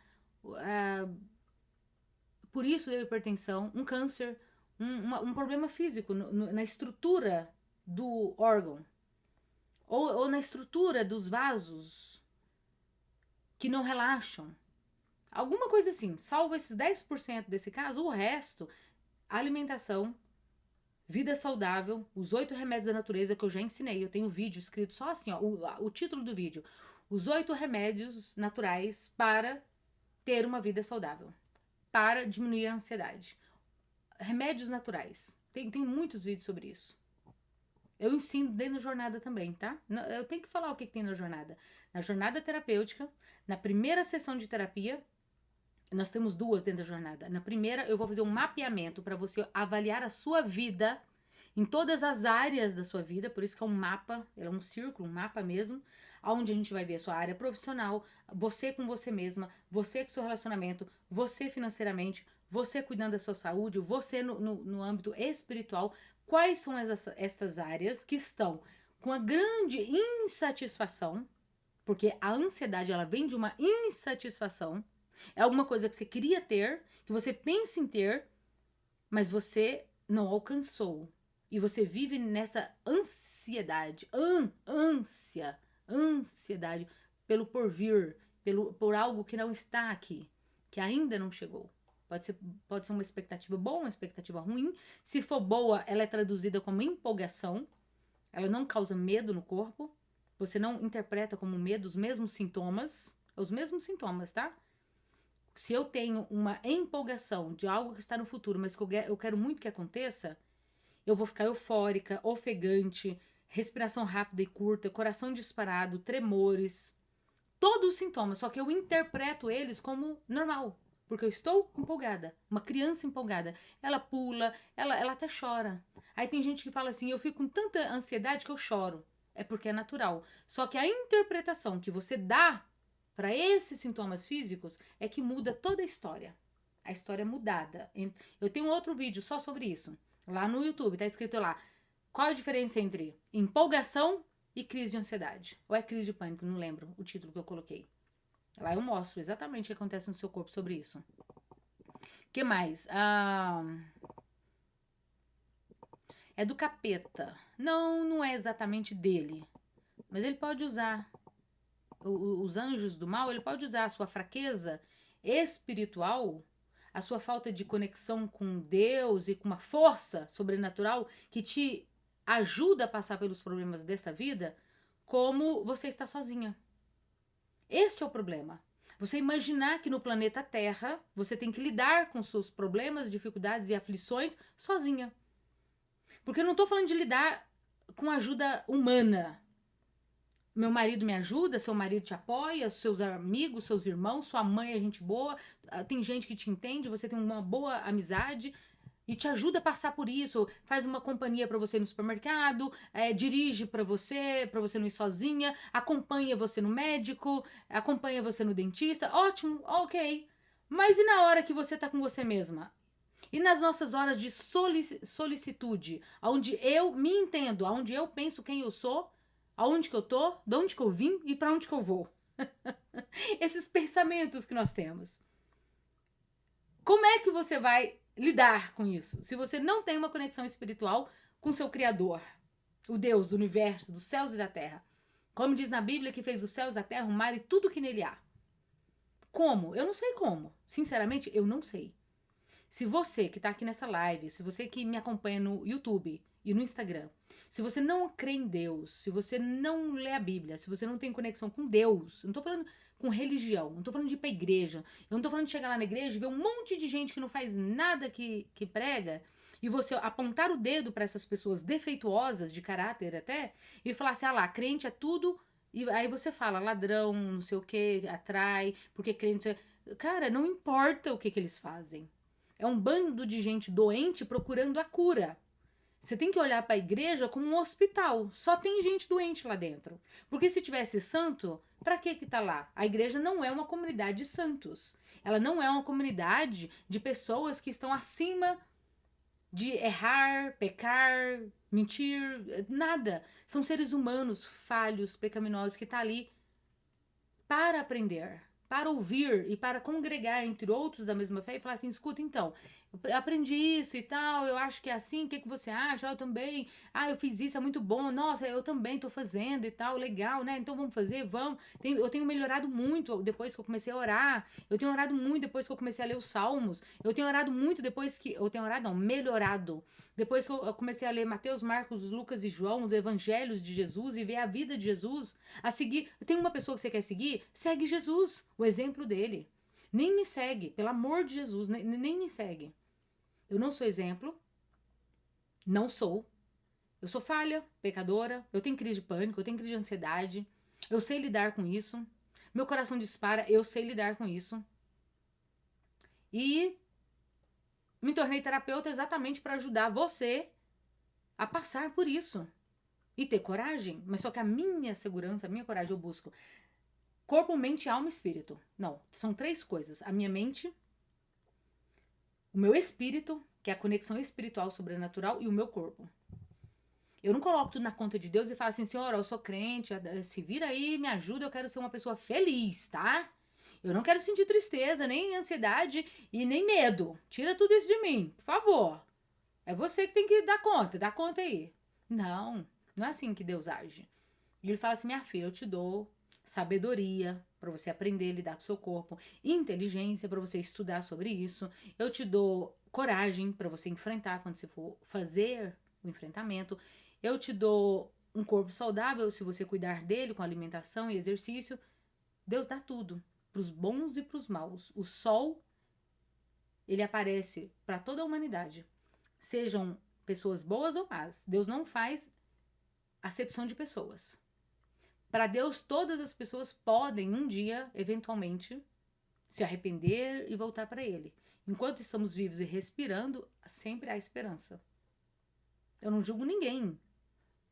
por isso deu hipertensão, um câncer, um problema físico na estrutura do órgão, ou na estrutura dos vasos que não relaxam. Alguma coisa assim, salvo esses 10% desse caso, o resto, alimentação, vida saudável, os 8 remédios da natureza que eu já ensinei, eu tenho um vídeo escrito só assim, ó, o título do vídeo, os 8 remédios naturais para ter uma vida saudável, para diminuir a ansiedade. Remédios naturais, tem muitos vídeos sobre isso. Eu ensino dentro da jornada também, tá? Eu tenho que falar o que tem na jornada. Na jornada terapêutica, na primeira sessão de terapia, nós temos 2 dentro da jornada. Na primeira, eu vou fazer um mapeamento para você avaliar a sua vida em todas as áreas da sua vida, por isso que é um mapa, é um círculo, um mapa mesmo, onde a gente vai ver a sua área profissional, você com você mesma, você com seu relacionamento, você financeiramente, você cuidando da sua saúde, você no âmbito espiritual. Quais são estas áreas que estão com a grande insatisfação, porque a ansiedade ela vem de uma insatisfação, é alguma coisa que você queria ter, que você pensa em ter, mas você não alcançou. E você vive nessa ansiedade, ansiedade pelo porvir, por algo que não está aqui, que ainda não chegou. Pode ser uma expectativa boa, uma expectativa ruim. Se for boa, ela é traduzida como empolgação. Ela não causa medo no corpo. Você não interpreta como medo os mesmos sintomas, tá? Se eu tenho uma empolgação de algo que está no futuro, mas que eu quero muito que aconteça, eu vou ficar eufórica, ofegante, respiração rápida e curta, coração disparado, tremores, todos os sintomas, só que eu interpreto eles como normal, porque eu estou empolgada. Uma criança empolgada, ela pula, ela até chora. Aí tem gente que fala assim, eu fico com tanta ansiedade que eu choro. É porque é natural. Só que a interpretação que você dá para esses sintomas físicos é que muda toda a história. A história é mudada. Eu tenho outro vídeo só sobre isso. Lá no YouTube, tá escrito lá. Qual a diferença entre empolgação e crise de ansiedade? Ou é crise de pânico? Não lembro o título que eu coloquei. Lá eu mostro exatamente o que acontece no seu corpo sobre isso. O que mais? É do capeta. Não é exatamente dele. Mas ele pode usar. Os anjos do mal, ele pode usar a sua fraqueza espiritual, a sua falta de conexão com Deus e com uma força sobrenatural que te ajuda a passar pelos problemas desta vida, como você está sozinha. Este é o problema. Você imaginar que no planeta Terra você tem que lidar com seus problemas, dificuldades e aflições sozinha. Porque eu não estou falando de lidar com ajuda humana. Meu marido me ajuda, seu marido te apoia, seus amigos, seus irmãos, sua mãe é gente boa, tem gente que te entende, você tem uma boa amizade e te ajuda a passar por isso, faz uma companhia para você no supermercado, dirige para você não ir sozinha, acompanha você no médico, acompanha você no dentista, ótimo, ok. Mas e na hora que você tá com você mesma? E nas nossas horas de solicitude, onde eu me entendo, onde eu penso quem eu sou, aonde que eu tô, de onde que eu vim e para onde que eu vou? Esses pensamentos que nós temos. Como é que você vai lidar com isso? Se você não tem uma conexão espiritual com seu Criador, o Deus do universo, dos céus e da terra. Como diz na Bíblia que fez os céus, a terra, o mar e tudo que nele há. Como? Eu não sei como. Sinceramente, eu não sei. Se você que tá aqui nessa live, se você que me acompanha no YouTube e no Instagram, se você não crê em Deus, se você não lê a Bíblia, se você não tem conexão com Deus, eu não tô falando com religião, não tô falando de ir pra igreja, eu não tô falando de chegar lá na igreja e ver um monte de gente que não faz nada que prega, e você apontar o dedo para essas pessoas defeituosas de caráter até, e falar assim, ah lá, crente é tudo, e aí você fala, ladrão, não sei o que, atrai, porque crente... Cara, não importa o que eles fazem. É um bando de gente doente procurando a cura. Você tem que olhar para a igreja como um hospital. Só tem gente doente lá dentro. Porque se tivesse santo, para que tá lá? A igreja não é uma comunidade de santos. Ela não é uma comunidade de pessoas que estão acima de errar, pecar, mentir, nada. São seres humanos falhos, pecaminosos que tá ali para aprender, para ouvir e para congregar entre outros da mesma fé e falar assim, escuta então, eu aprendi isso e tal, eu acho que é assim, o que você acha? Eu também, eu fiz isso, é muito bom, nossa, eu também tô fazendo e tal, legal, né? Então vamos fazer, vamos. Eu tenho melhorado muito depois que eu comecei a orar, eu tenho orado muito depois que eu comecei a ler os salmos, eu tenho orado muito depois que, eu tenho orado não, melhorado, depois que eu comecei a ler Mateus, Marcos, Lucas e João, os evangelhos de Jesus e ver a vida de Jesus, a seguir. Tem uma pessoa que você quer seguir? Segue Jesus, o exemplo dele. Nem me segue, pelo amor de Jesus, nem me segue. Eu não sou exemplo, não sou. Eu sou falha, pecadora, eu tenho crise de pânico, eu tenho crise de ansiedade, eu sei lidar com isso. Meu coração dispara, eu sei lidar com isso. E me tornei terapeuta exatamente para ajudar você a passar por isso. E ter coragem, mas só que a minha segurança, a minha coragem eu busco corpo, mente, alma e espírito. Não, são 3 coisas. A minha mente, o meu espírito, que é a conexão espiritual sobrenatural, e o meu corpo. Eu não coloco tudo na conta de Deus e falo assim, senhora, eu sou crente, se vira aí, me ajuda, eu quero ser uma pessoa feliz, tá? Eu não quero sentir tristeza, nem ansiedade e nem medo. Tira tudo isso de mim, por favor. É você que tem que dá conta aí. Não, não é assim que Deus age. E ele fala assim, minha filha, eu te dou sabedoria para você aprender a lidar com o seu corpo, inteligência para você estudar sobre isso. Eu te dou coragem para você enfrentar quando você for fazer o enfrentamento. Eu te dou um corpo saudável se você cuidar dele com alimentação e exercício. Deus dá tudo, para os bons e para os maus. O sol, ele aparece para toda a humanidade. Sejam pessoas boas ou más. Deus não faz acepção de pessoas. Para Deus, todas as pessoas podem um dia, eventualmente, se arrepender e voltar para Ele. Enquanto estamos vivos e respirando, sempre há esperança. Eu não julgo ninguém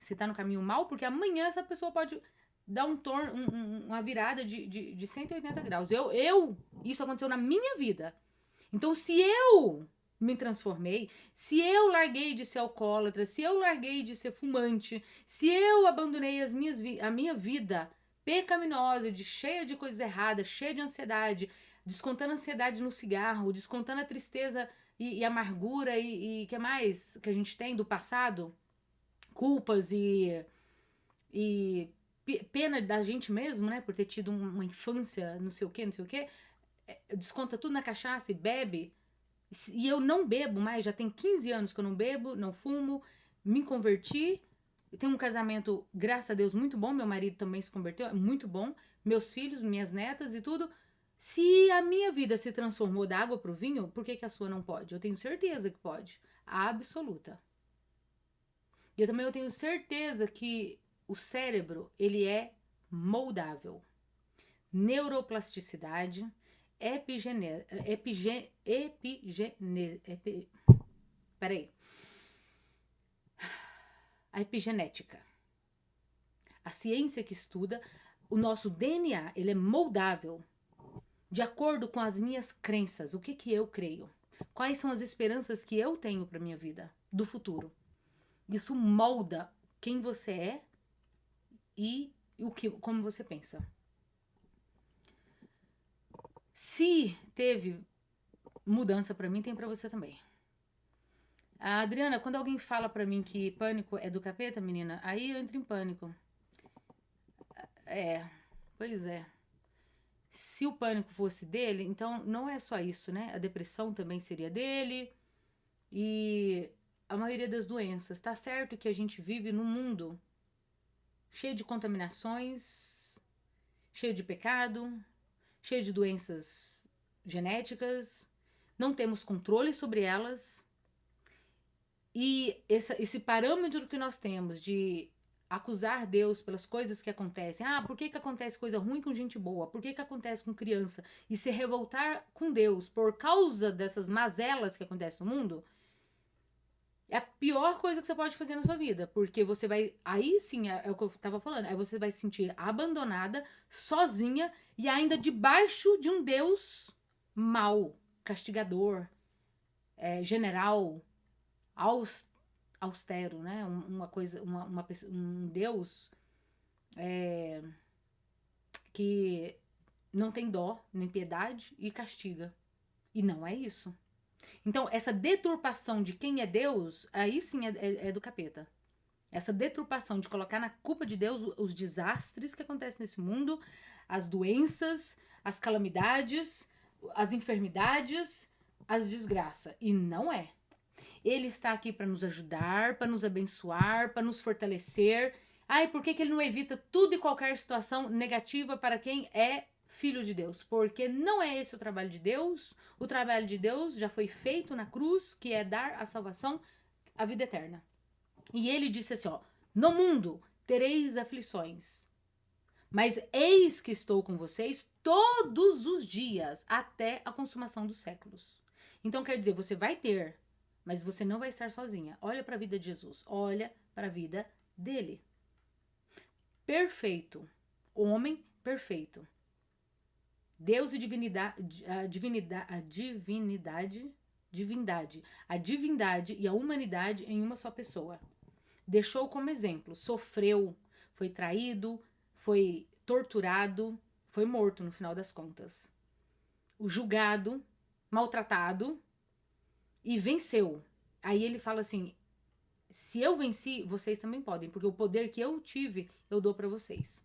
se está no caminho mal, porque amanhã essa pessoa pode dar uma virada de 180 graus. Isso aconteceu na minha vida. Então, se eu me transformei, se eu larguei de ser alcoólatra, se eu larguei de ser fumante, se eu abandonei a minha vida pecaminosa, cheia de coisas erradas, cheia de ansiedade, descontando a ansiedade no cigarro, descontando a tristeza e amargura e que mais que a gente tem do passado, culpas e pena da gente mesmo, né, por ter tido uma infância, não sei o que, desconta tudo na cachaça e bebe. E eu não bebo mais, já tem 15 anos que eu não bebo, não fumo, me converti. Eu tenho um casamento, graças a Deus, muito bom. Meu marido também se converteu, é muito bom. Meus filhos, minhas netas e tudo. Se a minha vida se transformou da água pro vinho, por que a sua não pode? Eu tenho certeza que pode. Absoluta. E eu tenho certeza que o cérebro, ele é moldável. Neuroplasticidade, a epigenética. A ciência que estuda o nosso DNA, ele é moldável de acordo com as minhas crenças, o que eu creio. Quais são as esperanças que eu tenho para minha vida, do futuro. Isso molda quem você é e como você pensa. Se teve mudança para mim, tem para você também. A Adriana, quando alguém fala para mim que pânico é do capeta, menina, aí eu entro em pânico. Pois é. Se o pânico fosse dele, então não é só isso, né? A depressão também seria dele. E a maioria das doenças. Tá certo que a gente vive num mundo cheio de contaminações, cheio de pecado, cheio de doenças genéticas. Não temos controle sobre elas. E esse parâmetro que nós temos de acusar Deus pelas coisas que acontecem. Ah, por que acontece coisa ruim com gente boa? Por que acontece com criança? E se revoltar com Deus por causa dessas mazelas que acontecem no mundo, é a pior coisa que você pode fazer na sua vida. Porque você vai. Aí sim, é o que eu tava falando. Aí você vai se sentir abandonada, sozinha e ainda debaixo de um Deus mau, castigador, general, aus, austero, né? Uma coisa, um Deus que não tem dó, nem piedade e castiga. E não é isso. Então, essa deturpação de quem é Deus, aí sim é do capeta. Essa deturpação de colocar na culpa de Deus os desastres que acontecem nesse mundo, as doenças, as calamidades, as enfermidades, as desgraças. E não é. Ele está aqui para nos ajudar, para nos abençoar, para nos fortalecer. Ai, por que ele não evita tudo e qualquer situação negativa para quem é filho de Deus? Porque não é esse o trabalho de Deus. O trabalho de Deus já foi feito na cruz, que é dar a salvação, a vida eterna. E ele disse assim, ó: no mundo tereis aflições, mas eis que estou com vocês todos os dias, até a consumação dos séculos. Então quer dizer, você vai ter, mas você não vai estar sozinha. Olha para a vida de Jesus, olha para a vida dele. Perfeito, homem perfeito. Deus e divindade, a divindade e a humanidade em uma só pessoa. Deixou como exemplo, sofreu, foi traído, foi torturado, foi morto no final das contas. O julgado, maltratado e venceu. Aí ele fala assim: se eu venci, vocês também podem, porque o poder que eu tive, eu dou para vocês.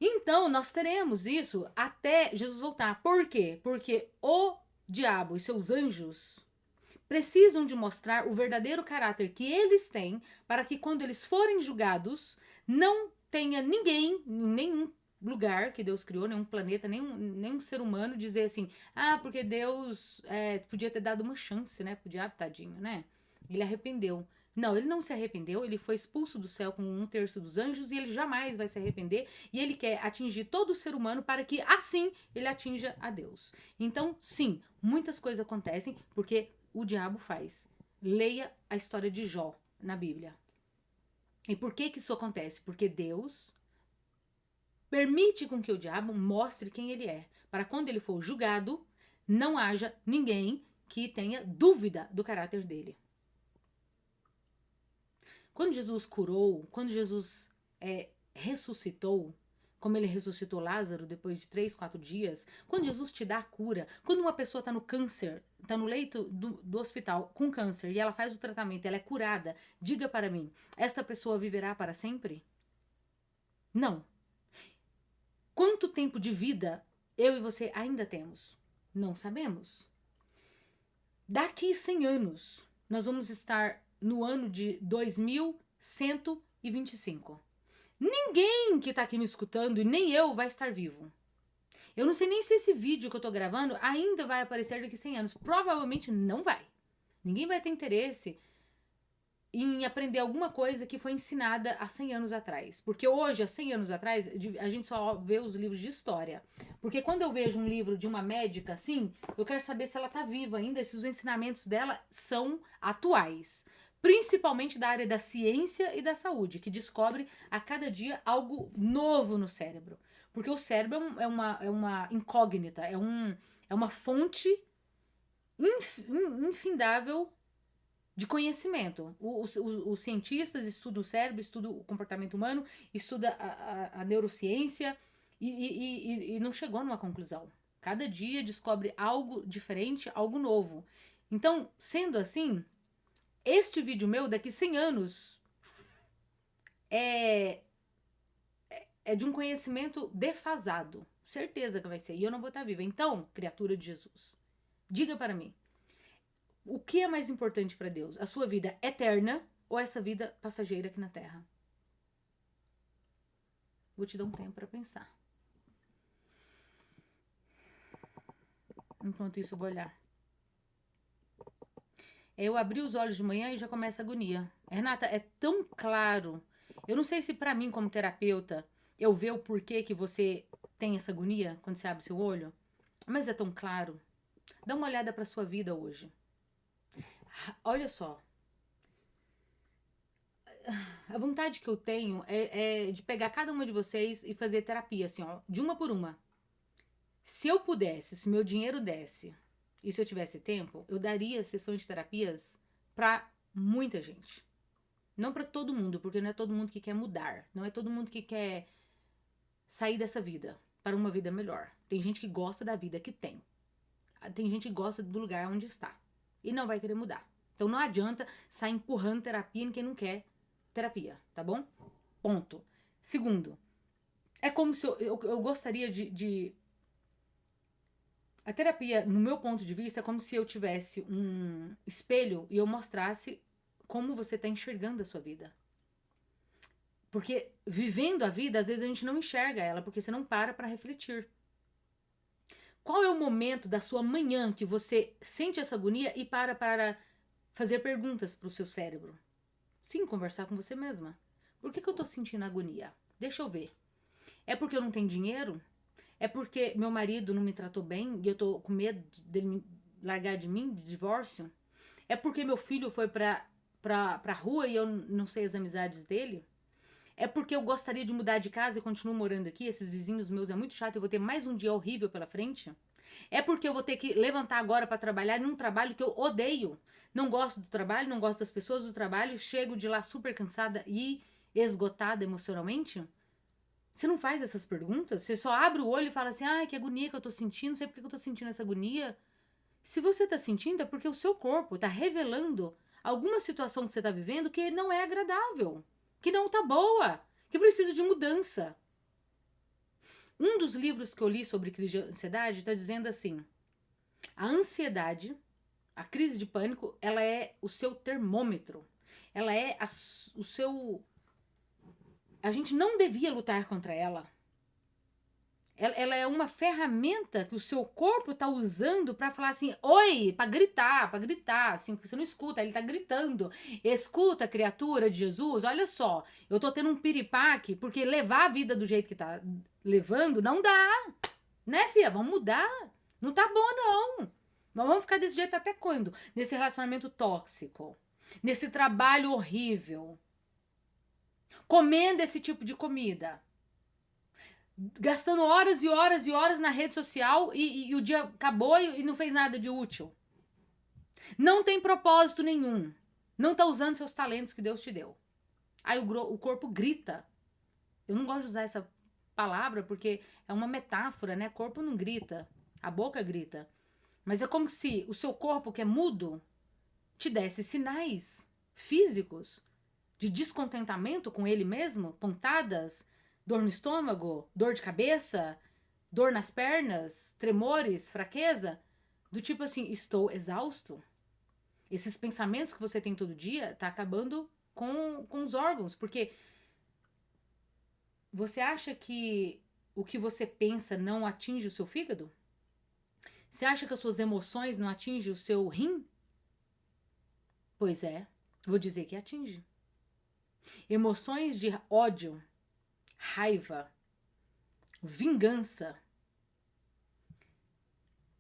Então, nós teremos isso até Jesus voltar. Por quê? Porque o diabo e seus anjos precisam de mostrar o verdadeiro caráter que eles têm para que quando eles forem julgados, não tenha ninguém, nenhum lugar que Deus criou, nenhum planeta, nenhum ser humano dizer assim, ah, porque Deus podia ter dado uma chance, né, pro diabo, tadinho, né? Ele arrependeu. Não, ele não se arrependeu, ele foi expulso do céu com 1/3 dos anjos e ele jamais vai se arrepender e ele quer atingir todo o ser humano para que assim ele atinja a Deus. Então, sim, muitas coisas acontecem porque o diabo faz. Leia a história de Jó na Bíblia. E por que isso acontece? Porque Deus permite com que o diabo mostre quem ele é, para quando ele for julgado, não haja ninguém que tenha dúvida do caráter dele. Quando Jesus curou, quando Jesus ressuscitou, como ele ressuscitou Lázaro depois de 3, 4 dias, quando Jesus te dá a cura, quando uma pessoa está no câncer, está no leito do hospital com câncer e ela faz o tratamento, ela é curada, diga para mim, esta pessoa viverá para sempre? Não. Quanto tempo de vida eu e você ainda temos? Não sabemos. Daqui 100 anos, nós vamos estar no ano de 2125. Ninguém que tá aqui me escutando e nem eu vai estar vivo. Eu não sei nem se esse vídeo que eu tô gravando ainda vai aparecer daqui 100 anos. Provavelmente não vai. Ninguém vai ter interesse em aprender alguma coisa que foi ensinada há 100 anos atrás. Porque hoje, há 100 anos atrás, a gente só vê os livros de história. Porque quando eu vejo um livro de uma médica assim, eu quero saber se ela tá viva ainda, se os ensinamentos dela são atuais. Principalmente da área da ciência e da saúde, que descobre a cada dia algo novo no cérebro. Porque o cérebro é uma incógnita, é uma fonte infindável de conhecimento. Os cientistas estudam o cérebro, estudam o comportamento humano, estudam a neurociência e não chegou numa conclusão. Cada dia descobre algo diferente, algo novo. Então, sendo assim, este vídeo meu daqui 100 anos é de um conhecimento defasado. Certeza que vai ser. E eu não vou estar viva. Então, criatura de Jesus, diga para mim, o que é mais importante para Deus? A sua vida eterna ou essa vida passageira aqui na Terra? Vou te dar um tempo para pensar. Enquanto isso, eu vou olhar. Eu abri os olhos de manhã e já começa a agonia. Renata, é tão claro. Eu não sei se para mim, como terapeuta, eu ver o porquê que você tem essa agonia quando você abre seu olho, mas é tão claro. Dá uma olhada para sua vida hoje. Olha só. A vontade que eu tenho é de pegar cada uma de vocês e fazer terapia, assim, ó, de uma por uma. Se eu pudesse, se meu dinheiro desse, e se eu tivesse tempo, eu daria sessões de terapias para muita gente. Não para todo mundo, porque não é todo mundo que quer mudar. Não é todo mundo que quer sair dessa vida para uma vida melhor. Tem gente que gosta da vida que tem. Tem gente que gosta do lugar onde está. E não vai querer mudar. Então não adianta sair empurrando terapia em quem não quer terapia, tá bom? Ponto. Segundo, é como se eu gostaria de. A terapia, no meu ponto de vista, é como se eu tivesse um espelho e eu mostrasse como você está enxergando a sua vida. Porque vivendo a vida, às vezes a gente não enxerga ela, porque você não para refletir. Qual é o momento da sua manhã que você sente essa agonia e para fazer perguntas para o seu cérebro? Sim, conversar com você mesma. Por que eu tô sentindo agonia? Deixa eu ver. É porque eu não tenho dinheiro? É porque meu marido não me tratou bem e eu tô com medo dele me largar de mim, de divórcio? É porque meu filho foi pra rua e eu não sei as amizades dele? É porque eu gostaria de mudar de casa e continuo morando aqui? Esses vizinhos meus é muito chato, eu vou ter mais um dia horrível pela frente? É porque eu vou ter que levantar agora para trabalhar num trabalho que eu odeio? Não gosto do trabalho, não gosto das pessoas do trabalho, chego de lá super cansada e esgotada emocionalmente? Você não faz essas perguntas? Você só abre o olho e fala assim: ai, que agonia que eu tô sentindo, não sei por que eu tô sentindo essa agonia. Se você tá sentindo, é porque o seu corpo tá revelando alguma situação que você tá vivendo que não é agradável, que não tá boa, que precisa de mudança. Um dos livros que eu li sobre crise de ansiedade está dizendo assim: a ansiedade, a crise de pânico, ela é o seu termômetro. Ela é o seu. A gente não devia lutar contra ela. Ela é uma ferramenta que o seu corpo está usando para falar assim, oi, para gritar, assim, porque você não escuta, ele está gritando. Escuta, criatura de Jesus, olha só, eu tô tendo um piripaque, porque levar a vida do jeito que tá levando não dá, né, filha? Vamos mudar. Não tá bom, não. Nós vamos ficar desse jeito até quando? Nesse relacionamento tóxico, nesse trabalho horrível, comendo esse tipo de comida, gastando horas e horas e horas na rede social e o dia acabou e não fez nada de útil. Não tem propósito nenhum. Não tá usando seus talentos que Deus te deu. Aí o corpo grita. Eu não gosto de usar essa palavra porque é uma metáfora, né? Corpo não grita, a boca grita. Mas é como se o seu corpo, que é mudo, te desse sinais físicos de descontentamento com ele mesmo, pontadas, dor no estômago, dor de cabeça, dor nas pernas, tremores, fraqueza, do tipo assim, estou exausto. Esses pensamentos que você tem todo dia tá acabando com os órgãos, porque você acha que o que você pensa não atinge o seu fígado? Você acha que as suas emoções não atingem o seu rim? Pois é, vou dizer que atinge. Emoções de ódio, raiva, vingança,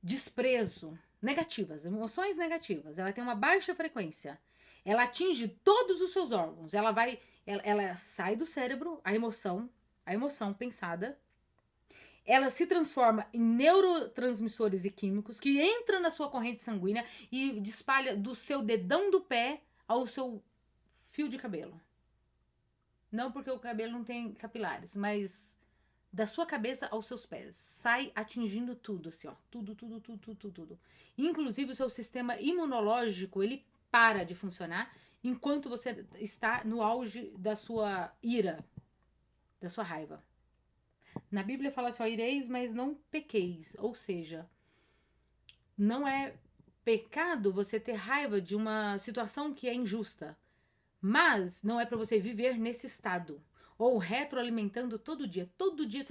desprezo, negativas, emoções negativas. Ela tem uma baixa frequência. Ela atinge todos os seus órgãos. Ela sai do cérebro, a emoção pensada. Ela se transforma em neurotransmissores e químicos que entram na sua corrente sanguínea e espalha do seu dedão do pé ao seu fio de cabelo. Não porque o cabelo não tem capilares, mas da sua cabeça aos seus pés. Sai atingindo tudo, assim, ó. Tudo, tudo, tudo, tudo, tudo, tudo. Inclusive o seu sistema imunológico, ele para de funcionar enquanto você está no auge da sua ira, da sua raiva. Na Bíblia fala só ireis, mas não pequeis. Ou seja, não é pecado você ter raiva de uma situação que é injusta. Mas não é para você viver nesse estado. Ou retroalimentando todo dia. Todo dia.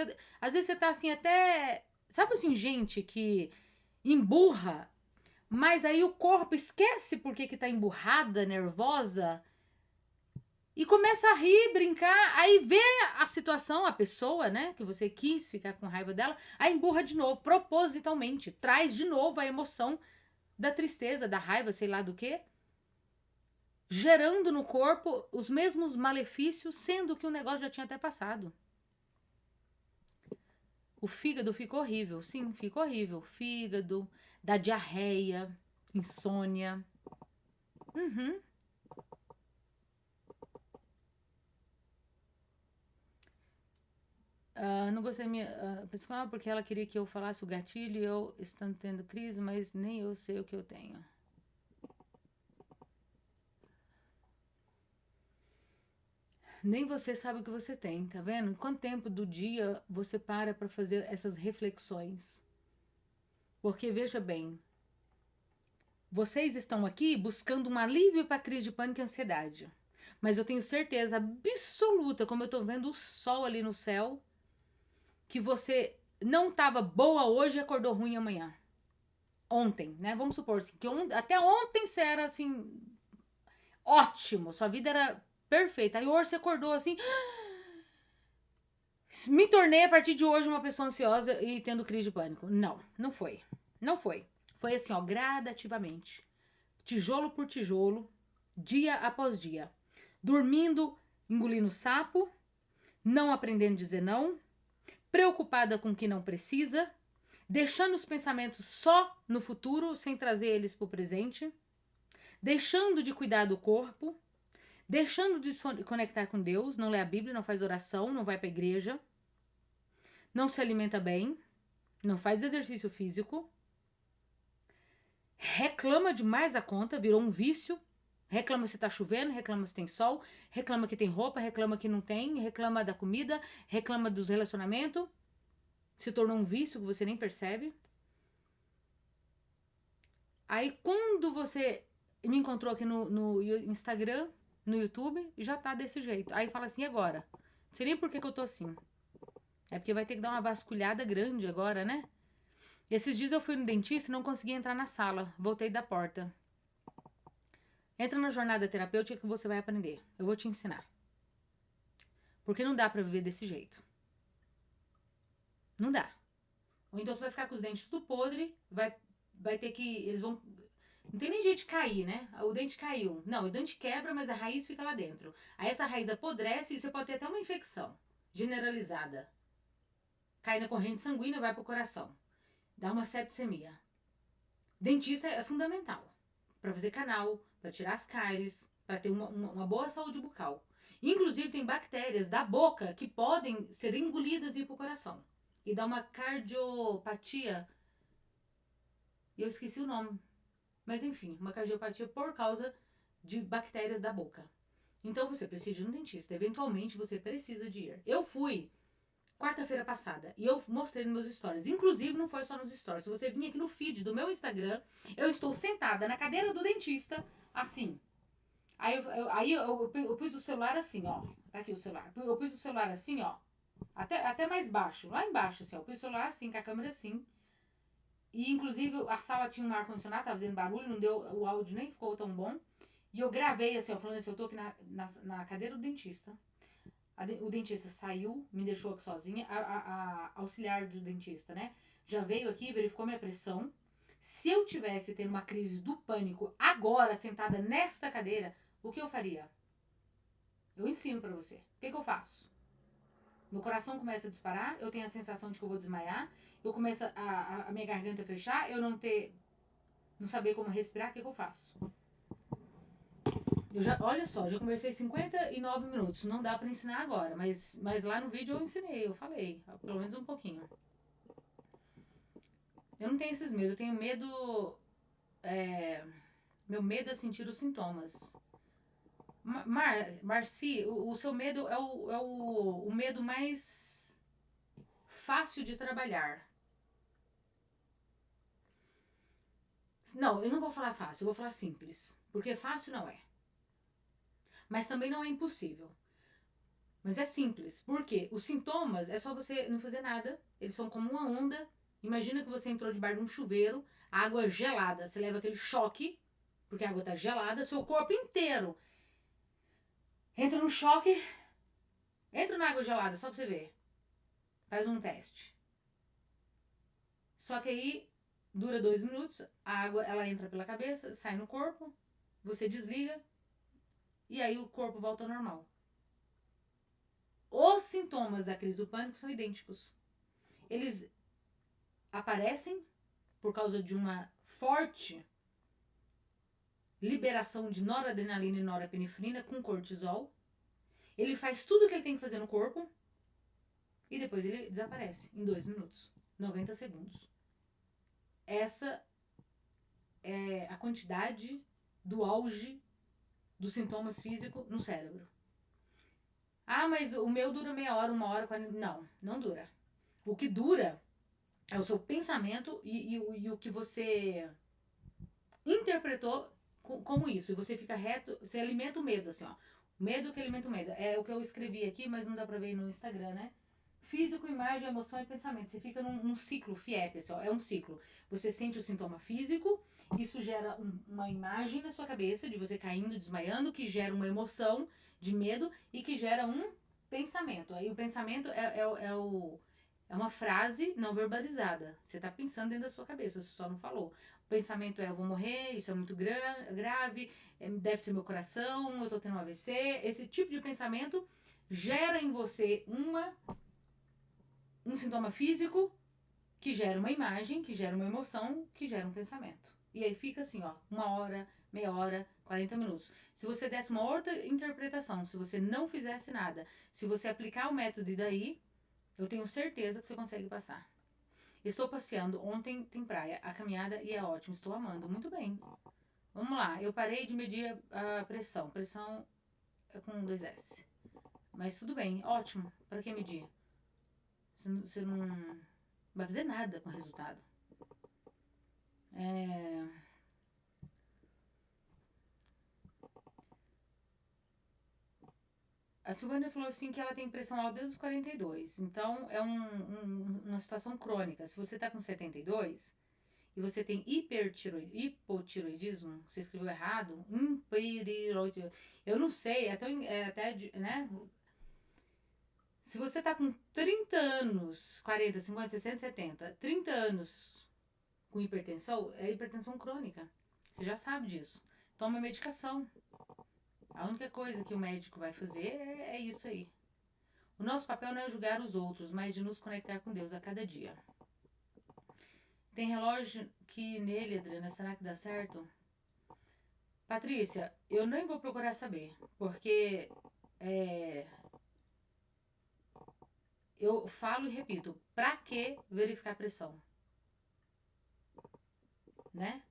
Às vezes você tá assim até. Sabe assim, gente que emburra, mas aí o corpo esquece porque que tá emburrada, nervosa, e começa a rir, brincar, aí vê a situação, a pessoa, né, que você quis ficar com raiva dela, aí emburra de novo, propositalmente, traz de novo a emoção da tristeza, da raiva, sei lá do que, gerando no corpo os mesmos malefícios, sendo que o negócio já tinha até passado. O fígado fica horrível, sim, fica horrível. Fígado, dá diarreia, insônia. Uhum. Não gostei da minha psicóloga porque ela queria que eu falasse o gatilho e eu estando tendo crise, mas nem eu sei o que eu tenho. Nem você sabe o que você tem, tá vendo? Quanto tempo do dia você para fazer essas reflexões? Porque veja bem, vocês estão aqui buscando um alívio para a crise de pânico e ansiedade. Mas eu tenho certeza absoluta, como eu tô vendo o sol ali no céu, que você não estava boa hoje e acordou ruim amanhã. Ontem, né? Vamos supor assim, que até ontem você era assim, ótimo, sua vida era perfeita. Aí hoje você acordou assim, me tornei a partir de hoje uma pessoa ansiosa e tendo crise de pânico. Não, não foi. Não foi. Foi assim, ó, gradativamente. Tijolo por tijolo, dia após dia. Dormindo, engolindo sapo, não aprendendo a dizer não, preocupada com o que não precisa, deixando os pensamentos só no futuro, sem trazer eles para o presente, deixando de cuidar do corpo, deixando de conectar com Deus, não lê a Bíblia, não faz oração, não vai para a igreja, não se alimenta bem, não faz exercício físico, reclama demais da conta, virou um vício, reclama se tá chovendo, reclama se tem sol, reclama que tem roupa, reclama que não tem, reclama da comida, reclama dos relacionamentos, se tornou um vício que você nem percebe. Aí quando você me encontrou aqui no Instagram, no YouTube, já tá desse jeito. Aí fala assim, e agora? Não sei nem por que eu tô assim. É porque vai ter que dar uma vasculhada grande agora, né? Esses dias eu fui no dentista e não consegui entrar na sala. Voltei da porta. Entra na jornada terapêutica que você vai aprender. Eu vou te ensinar. Porque não dá pra viver desse jeito. Não dá. Ou então você vai ficar com os dentes tudo podre, vai ter que. Eles vão. Não tem nem jeito de cair, né? O dente caiu. Não, o dente quebra, mas a raiz fica lá dentro. Aí essa raiz apodrece e você pode ter até uma infecção generalizada. Cai na corrente sanguínea e vai pro coração. Dá uma septicemia. Dentista é fundamental para fazer canal, para tirar as cáries, para ter uma boa saúde bucal. Inclusive, tem bactérias da boca que podem ser engolidas e ir para o coração. E dá uma cardiopatia. E eu esqueci o nome. Mas enfim, uma cardiopatia por causa de bactérias da boca. Então você precisa ir no dentista. Eventualmente você precisa de ir. Eu fui quarta-feira passada e eu mostrei nos meus stories. Inclusive, não foi só nos stories. Se você vir aqui no feed do meu Instagram, eu estou sentada na cadeira do dentista, assim. Aí eu pus o celular assim, ó. Tá aqui o celular. Eu pus o celular assim, ó. Até mais baixo. Lá embaixo, assim, ó. Eu pus o celular assim, com a câmera assim. E, inclusive, a sala tinha um ar-condicionado, tava fazendo barulho, não deu, o áudio nem ficou tão bom. E eu gravei, assim, ó, falando assim, eu tô aqui na cadeira do dentista. O dentista saiu, me deixou aqui sozinha. A auxiliar do dentista, né? Já veio aqui, verificou minha pressão. Se eu tivesse tendo uma crise do pânico agora, sentada nesta cadeira, o que eu faria? Eu ensino pra você. O que eu faço? Meu coração começa a disparar, eu tenho a sensação de que eu vou desmaiar, eu começo a minha garganta fechar, eu não saber como respirar, o que eu faço? Olha só, já conversei 59 minutos. Não dá pra ensinar agora, mas lá no vídeo eu ensinei, eu falei, pelo menos um pouquinho. Eu não tenho esses medos, eu tenho medo. Meu medo é sentir os sintomas. Marci, o seu medo é o medo mais fácil de trabalhar. Não, eu não vou falar fácil, eu vou falar simples. Porque fácil não é. Mas também não é impossível. Mas é simples. Por quê? Os sintomas é só você não fazer nada. Eles são como uma onda. Imagina que você entrou debaixo de um chuveiro, água gelada. Você leva aquele choque, porque a água está gelada, seu corpo inteiro entra no choque. Entra na água gelada, só pra você ver. Faz um teste. Só que aí dura 2 minutos, a água ela entra pela cabeça, sai no corpo, você desliga e aí o corpo volta ao normal. Os sintomas da crise do pânico são idênticos. Eles aparecem por causa de uma forte liberação de noradrenalina e norepinefrina com cortisol. Ele faz tudo o que ele tem que fazer no corpo e depois ele desaparece em 2 minutos, 90 segundos. Essa é a quantidade do auge dos sintomas físicos no cérebro. Ah, mas o meu dura meia hora, 1 hora, 40... Não, não dura. O que dura é o seu pensamento e o que você interpretou como isso. E você fica reto, você alimenta o medo, assim, ó. O medo que alimenta o medo. É o que eu escrevi aqui, mas não dá pra ver no Instagram, né? Físico, imagem, emoção e pensamento. Você fica num ciclo, FIEP, pessoal. É um ciclo. Você sente o sintoma físico, isso gera uma imagem na sua cabeça de você caindo, desmaiando, que gera uma emoção de medo e que gera um pensamento. Aí o pensamento é uma frase não verbalizada. Você tá pensando dentro da sua cabeça, você só não falou. O pensamento é: eu vou morrer, isso é muito grave, deve ser meu coração, eu tô tendo um AVC. Esse tipo de pensamento gera em você um sintoma físico que gera uma imagem, que gera uma emoção, que gera um pensamento. E aí fica assim, ó, 1 hora, meia hora, 40 minutos. Se você desse uma outra interpretação, se você não fizesse nada, se você aplicar o método e daí, eu tenho certeza que você consegue passar. Estou passeando, ontem tem praia, a caminhada e é ótimo, estou amando, muito bem. Vamos lá, eu parei de medir a pressão, pressão é com 2S. Mas tudo bem, ótimo, para que medir? Você não vai fazer nada com o resultado. A Silvânia falou assim que ela tem pressão alta desde os 42. Então é uma situação crônica. Se você tá com 72 e você tem hipotiroidismo, você escreveu errado, hipertiroidismo, eu não sei, até né? Se você tá com 30 anos, 40, 50, 60, 70, 30 anos com hipertensão, é hipertensão crônica. Você já sabe disso. Toma medicação. A única coisa que o médico vai fazer é isso aí. O nosso papel não é julgar os outros, mas de nos conectar com Deus a cada dia. Tem relógio que nele, Adriana, será que dá certo? Patrícia, eu nem vou procurar saber, porque eu falo e repito, pra que verificar a pressão? Né?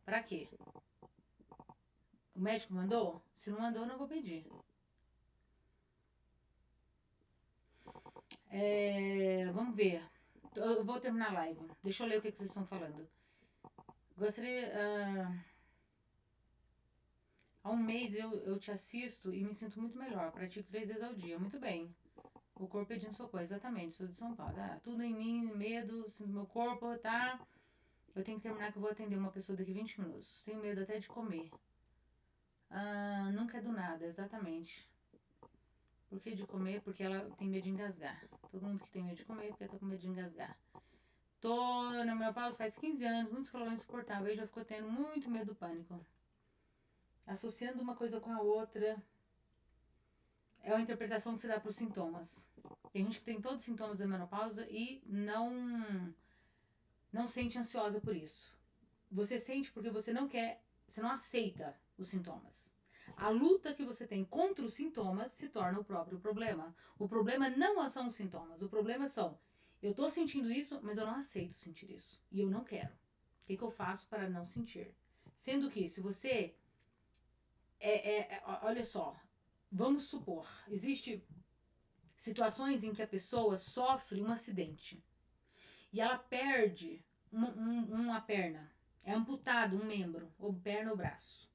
Pra quê? O médico mandou? Se não mandou, eu não vou pedir. Vamos ver. Eu vou terminar a live. Deixa eu ler o que vocês estão falando. Gostaria. Há um mês eu te assisto e me sinto muito melhor. Pratico 3 vezes ao dia. Muito bem. O corpo pedindo socorro. Exatamente. Sou de São Paulo. Tudo em mim, medo, sinto meu corpo, tá? Eu tenho que terminar que eu vou atender uma pessoa daqui 20 minutos. Tenho medo até de comer. Nunca é do nada, exatamente. Por que de comer? Porque ela tem medo de engasgar. Todo mundo que tem medo de comer, porque tá com medo de engasgar. Tô na menopausa faz 15 anos, muitos calores insuportáveis. Já ficou tendo muito medo do pânico. Associando uma coisa com a outra. É a interpretação que se dá para os sintomas. Tem gente que tem todos os sintomas da menopausa e não sente ansiosa por isso. Você sente porque você não quer, você não aceita os sintomas. A luta que você tem contra os sintomas se torna o próprio problema. O problema não são os sintomas, o problema são: eu tô sentindo isso, mas eu não aceito sentir isso. E eu não quero. O que eu faço para não sentir? Sendo que se você olha só, vamos supor, existe Situações em que a pessoa sofre um acidente e ela perde uma perna, é amputado um membro, ou perna ou braço.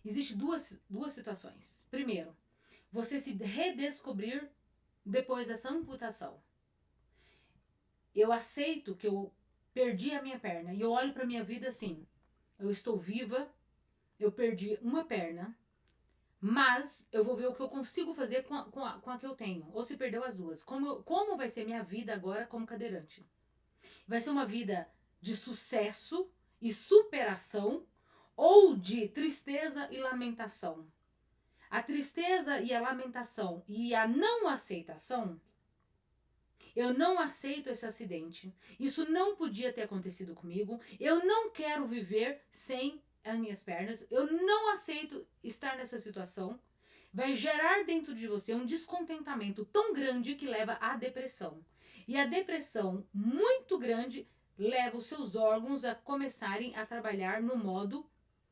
Existem duas situações. Primeiro, você se redescobrir depois dessa amputação. Eu aceito que eu perdi a minha perna e eu olho para minha vida assim, eu estou viva, eu perdi uma perna, mas eu vou ver o que eu consigo fazer com a que eu tenho. Ou se perdeu as duas. Como vai ser minha vida agora como cadeirante? Vai ser uma vida de sucesso e superação ou de tristeza e lamentação? A tristeza e a lamentação e a não aceitação, eu não aceito esse acidente. Isso não podia ter acontecido comigo. Eu não quero viver sem as minhas pernas. Eu não aceito estar nessa situação. Vai gerar dentro de você um descontentamento tão grande que leva à depressão. E a depressão muito grande leva os seus órgãos a começarem a trabalhar no modo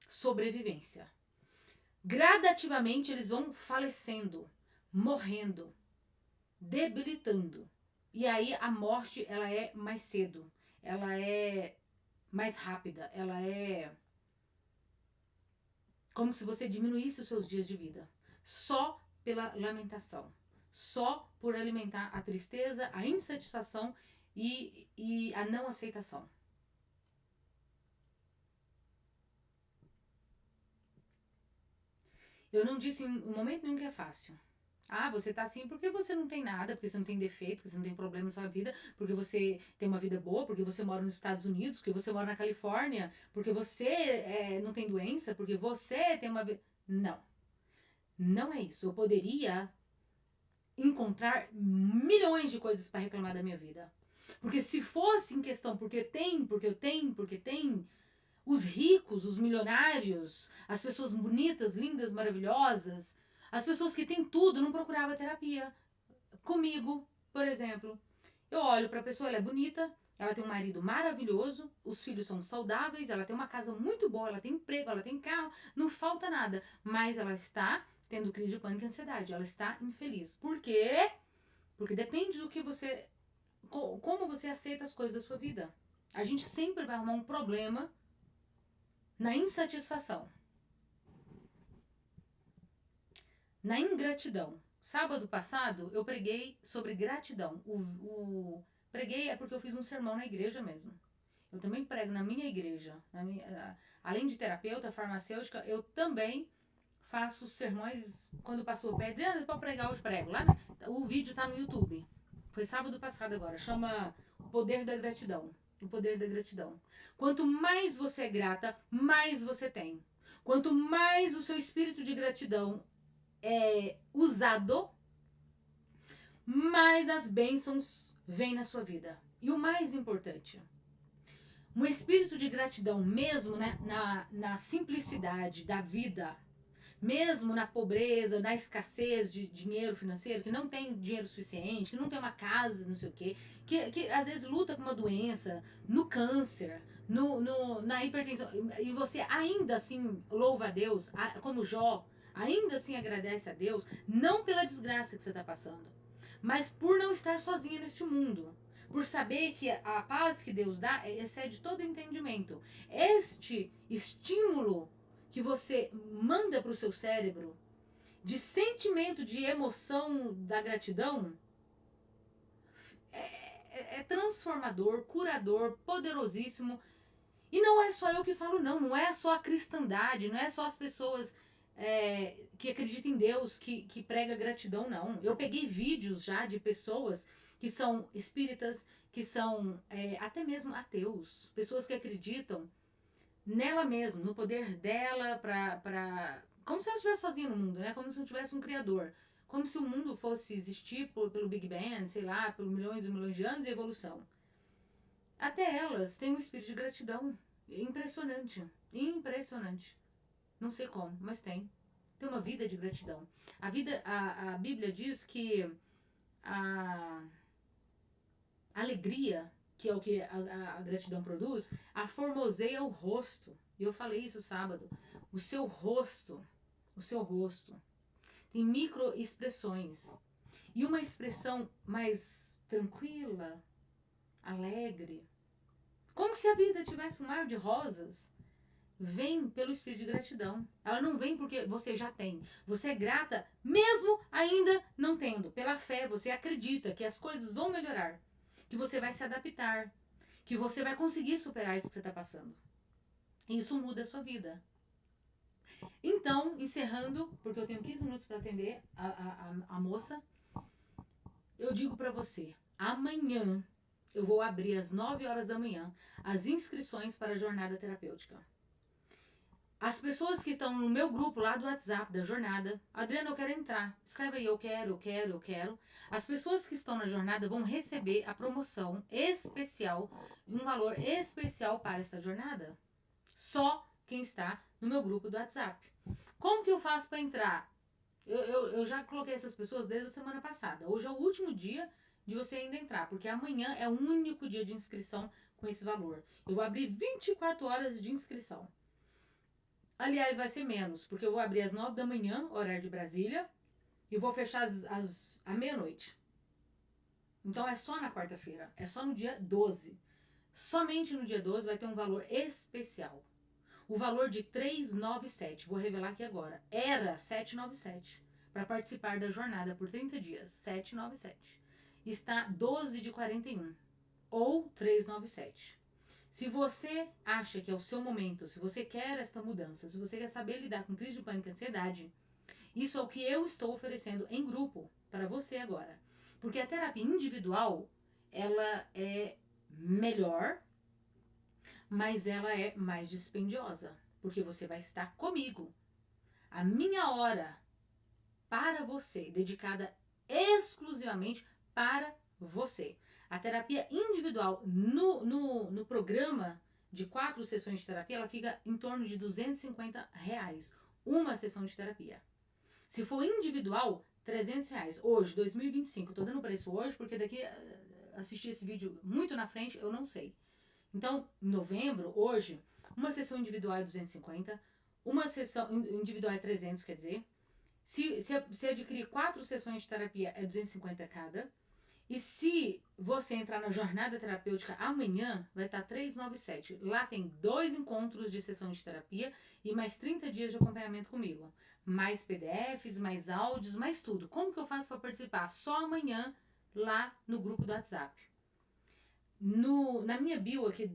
sobrevivência. Gradativamente eles vão falecendo, morrendo, debilitando. E aí a morte, ela é mais cedo, ela é mais rápida, ela é como se você diminuísse os seus dias de vida, só pela lamentação, só por alimentar a tristeza, a insatisfação e a não aceitação. Eu não disse em momento nenhum que é fácil. Ah, você tá assim porque você não tem nada, porque você não tem defeito, porque você não tem problema na sua vida, porque você tem uma vida boa, porque você mora nos Estados Unidos, porque você mora na Califórnia, porque você não tem doença, porque você tem uma vida. Não. Não é isso. Eu poderia encontrar milhões de coisas para reclamar da minha vida. Porque se fosse em questão porque tem, porque eu tenho, porque tem, os ricos, os milionários, as pessoas bonitas, lindas, maravilhosas, as pessoas que têm tudo não procuravam terapia. Comigo, por exemplo, eu olho para a pessoa, ela é bonita, ela tem um marido maravilhoso, os filhos são saudáveis, ela tem uma casa muito boa, ela tem emprego, ela tem carro, não falta nada, mas ela está tendo crise de pânico e ansiedade, ela está infeliz. Por quê? Porque depende do que você, como você aceita as coisas da sua vida. A gente sempre vai arrumar um problema na insatisfação, na ingratidão. Sábado passado eu preguei sobre gratidão. Preguei é porque eu fiz um sermão na igreja mesmo. Eu também prego na minha igreja. Além de terapeuta, farmacêutica, eu também faço sermões quando o pastor pede, para pregar, eu prego. Lá, o vídeo tá no YouTube. Foi sábado passado agora. Chama O Poder da Gratidão. O Poder da Gratidão. Quanto mais você é grata, mais você tem. Quanto mais o seu espírito de gratidão é usado, mais as bênçãos vêm na sua vida. E o mais importante, um espírito de gratidão, mesmo né, na simplicidade da vida, mesmo na pobreza, na escassez de dinheiro financeiro, que não tem dinheiro suficiente, que não tem uma casa, não sei o quê, que às vezes luta com uma doença, no câncer, na hipertensão, e você ainda assim louva a Deus, como Jó, ainda assim agradece a Deus, não pela desgraça que você está passando, mas por não estar sozinha neste mundo. Por saber que a paz que Deus dá excede todo entendimento. Este estímulo que você manda para o seu cérebro de sentimento, de emoção da gratidão é transformador, curador, poderosíssimo. E não é só eu que falo, não é só a cristandade, não é só as pessoas que acreditam em Deus que prega gratidão, não. Eu peguei vídeos já de pessoas que são espíritas, que são até mesmo ateus, pessoas que acreditam nela mesma, no poder dela como se ela estivesse sozinha no mundo, né? Como se não tivesse um criador. Como se o mundo fosse existir pelo Big Bang, sei lá, por milhões e milhões de anos de evolução. Até elas têm um espírito de gratidão. Impressionante. Impressionante. Não sei como, mas tem. Tem uma vida de gratidão. A Bíblia diz que a alegria, que é o que a gratidão produz, aformoseia o rosto. E eu falei isso sábado. O seu rosto tem microexpressões. E uma expressão mais tranquila, alegre, como se a vida tivesse um mar de rosas, vem pelo espírito de gratidão. Ela não vem porque você já tem. Você é grata mesmo ainda não tendo. Pela fé, você acredita que as coisas vão melhorar, que você vai se adaptar, que você vai conseguir superar isso que você está passando. E isso muda a sua vida. Então, encerrando, porque eu tenho 15 minutos para atender a moça, eu digo para você, amanhã eu vou abrir às 9 horas da manhã as inscrições para a jornada terapêutica. As pessoas que estão no meu grupo lá do WhatsApp da jornada, Adriana, eu quero entrar. Escreve aí, eu quero. As pessoas que estão na jornada vão receber a promoção especial, um valor especial para esta jornada. Só quem está no meu grupo do WhatsApp. Como que eu faço para entrar? Eu já coloquei essas pessoas desde a semana passada. Hoje é o último dia de você ainda entrar, porque amanhã é o único dia de inscrição com esse valor. Eu vou abrir 24 horas de inscrição. Aliás, vai ser menos, porque eu vou abrir às 9 da manhã, horário de Brasília, e vou fechar à meia-noite. Então é só na quarta-feira, é só no dia 12. Somente no dia 12 vai ter um valor especial. O valor de 397, vou revelar aqui agora, era 797 para participar da jornada por 30 dias, 797. Está 12 de 41 ou 397. Se você acha que é o seu momento, se você quer esta mudança, se você quer saber lidar com crise de pânico e ansiedade, isso é o que eu estou oferecendo em grupo para você agora. Porque a terapia individual, ela é melhor, mas ela é mais dispendiosa, porque você vai estar comigo. A minha hora para você, dedicada exclusivamente para você. A terapia individual no programa de 4 sessões de terapia, ela fica em torno de R$250. Uma sessão de terapia. Se for individual, R$300. Hoje, 2025, eu tô dando preço hoje, porque daqui assistir esse vídeo muito na frente, eu não sei. Então, em novembro, hoje, uma sessão individual é 250, uma sessão individual é 300, quer dizer. Se adquirir 4 sessões de terapia, é 250 cada. E se você entrar na jornada terapêutica amanhã, vai estar 397. Lá tem 2 encontros de sessão de terapia e mais 30 dias de acompanhamento comigo. Mais PDFs, mais áudios, mais tudo. Como que eu faço para participar? Só amanhã, lá no grupo do WhatsApp. Na minha bio aqui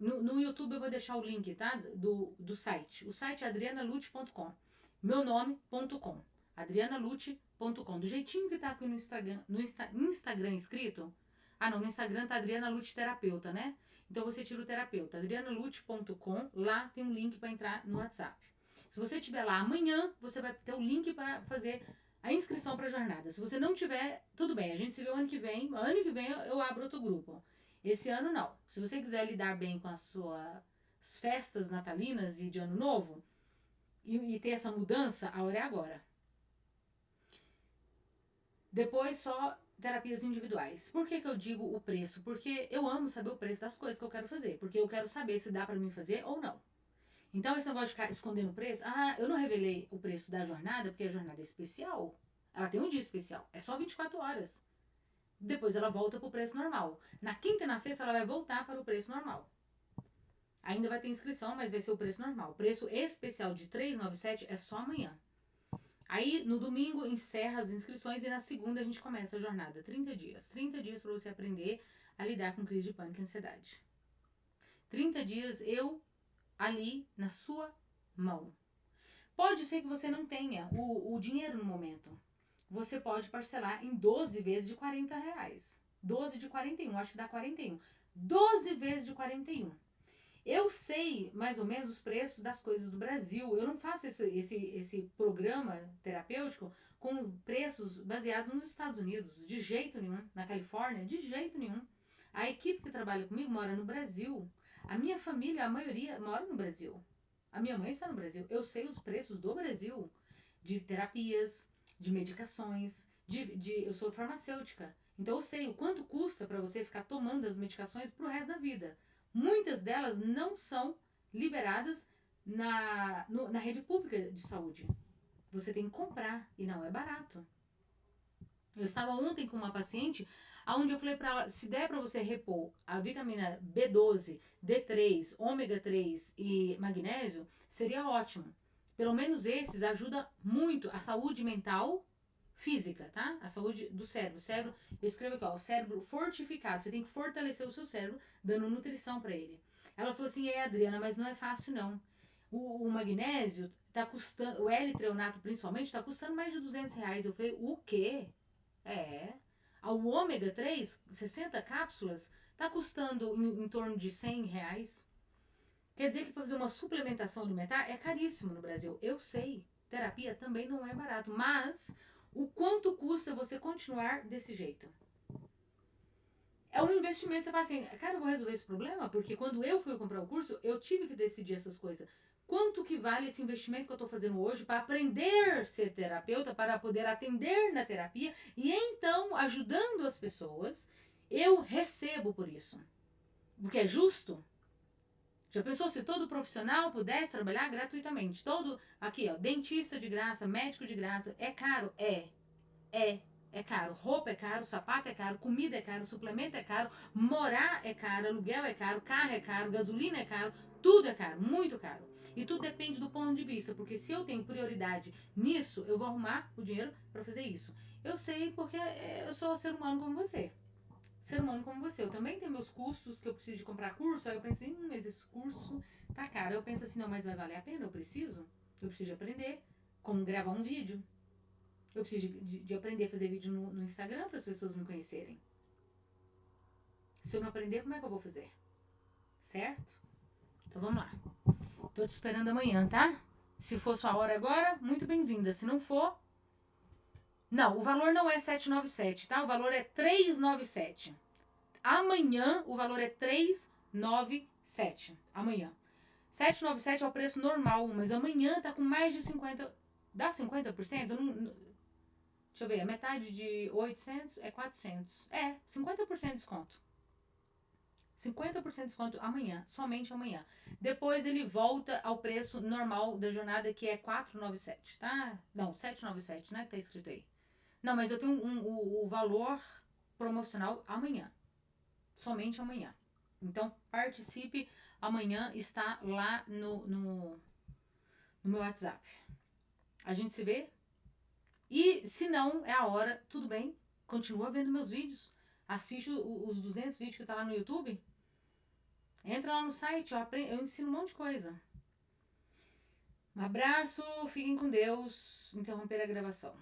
no YouTube eu vou deixar o link, tá? Do site. O site é adrianalute.com. Meu nome.com. adrianalute.com. Do jeitinho que tá aqui no Instagram escrito. Ah, não, no Instagram tá Adriana Lute Terapeuta, né? Então você tira o terapeuta. adrianalute.com. Lá tem um link para entrar no WhatsApp. Se você estiver lá amanhã, você vai ter o link para fazer a inscrição para a jornada. Se você não tiver, tudo bem, a gente se vê o ano que vem. Ano que vem eu abro outro grupo. Esse ano não. Se você quiser lidar bem com as suas festas natalinas e de ano novo e ter essa mudança, a hora é agora. Depois só terapias individuais. Por que eu digo o preço? Porque eu amo saber o preço das coisas que eu quero fazer. Porque eu quero saber se dá para mim fazer ou não. Então, esse negócio de ficar escondendo o preço, eu não revelei o preço da jornada, porque a jornada é especial. Ela tem um dia especial, é só 24 horas. Depois ela volta para o preço normal. Na quinta e na sexta ela vai voltar para o preço normal. Ainda vai ter inscrição, mas vai ser o preço normal. O preço especial de 397 é só amanhã. Aí, no domingo, encerra as inscrições e na segunda a gente começa a jornada. 30 dias. 30 dias para você aprender a lidar com crise de pânico e ansiedade. 30 dias eu ali na sua mão. Pode ser que você não tenha o dinheiro no momento. Você pode parcelar em 12 vezes de R$40. 12 de 41, acho que dá 41. 12 vezes de 41. Eu sei mais ou menos os preços das coisas do Brasil. Eu não faço esse programa terapêutico com preços baseados nos Estados Unidos. De jeito nenhum. Na Califórnia, de jeito nenhum. A equipe que trabalha comigo mora no Brasil. A minha família, a maioria, mora no Brasil. A minha mãe está no Brasil. Eu sei os preços do Brasil de terapias, de medicações, eu sou farmacêutica. Então eu sei o quanto custa para você ficar tomando as medicações pro resto da vida. Muitas delas não são liberadas na rede pública de saúde. Você tem que comprar e não é barato. Eu estava ontem com uma paciente, onde eu falei para ela, se der para você repor a vitamina B12, D3, ômega 3 e magnésio, seria ótimo. Pelo menos esses ajudam muito a saúde mental, física, tá? A saúde do cérebro. Cérebro, eu escrevo aqui, ó, o cérebro fortificado. Você tem que fortalecer o seu cérebro, dando nutrição para ele. Ela falou assim, Adriana, mas não é fácil não. O magnésio tá custando, o L-treonato principalmente, tá custando mais de R$ 200. Eu falei, o quê? É. O ômega 3, 60 cápsulas, tá custando em torno de R$ 100. Quer dizer que fazer uma suplementação alimentar é caríssimo no Brasil. Eu sei. Terapia também não é barato. Mas o quanto custa você continuar desse jeito? É um investimento. Você fala assim, cara, eu vou resolver esse problema? Porque quando eu fui comprar o curso, eu tive que decidir essas coisas. Quanto que vale esse investimento que eu estou fazendo hoje para aprender a ser terapeuta, para poder atender na terapia e então, ajudando as pessoas, eu recebo por isso. Porque é justo? Já pensou se todo profissional pudesse trabalhar gratuitamente? Todo, aqui ó, dentista de graça, médico de graça, é caro? É caro. Roupa é caro, sapato é caro, comida é caro, suplemento é caro, morar é caro, aluguel é caro, carro é caro, gasolina é caro, tudo é caro, muito caro. E tudo depende do ponto de vista, porque se eu tenho prioridade nisso, eu vou arrumar o dinheiro para fazer isso. Eu sei porque eu sou ser humano como você. Ser humano como você. Eu também tenho meus custos que eu preciso de comprar curso. Aí eu pensei, mas esse curso tá caro. Eu penso assim, não, mas vai valer a pena? Eu preciso? Eu preciso de aprender como gravar um vídeo. Eu preciso de aprender a fazer vídeo no Instagram para as pessoas me conhecerem. Se eu não aprender, como é que eu vou fazer? Certo? Então vamos lá. Tô te esperando amanhã, tá? Se for sua hora agora, muito bem-vinda. Se não for. Não, o valor não é 797, tá? O valor é 397. Amanhã o valor é 397. Amanhã. 797 é o preço normal, mas amanhã tá com mais de 50. Dá 50%? Deixa eu ver, a metade de 800 é 400. É, 50% de desconto. 50% de desconto amanhã, somente amanhã. Depois ele volta ao preço normal da jornada, que é 497, tá? Não, 797, né? Que tá escrito aí. Não, mas eu tenho o valor promocional amanhã. Somente amanhã. Então, participe. Amanhã está lá no meu WhatsApp. A gente se vê. E se não é a hora, tudo bem. Continua vendo meus vídeos. Assiste os 200 vídeos que tá lá no YouTube. Entra lá no site, eu ensino um monte de coisa. Um abraço, fiquem com Deus. Interromper a gravação.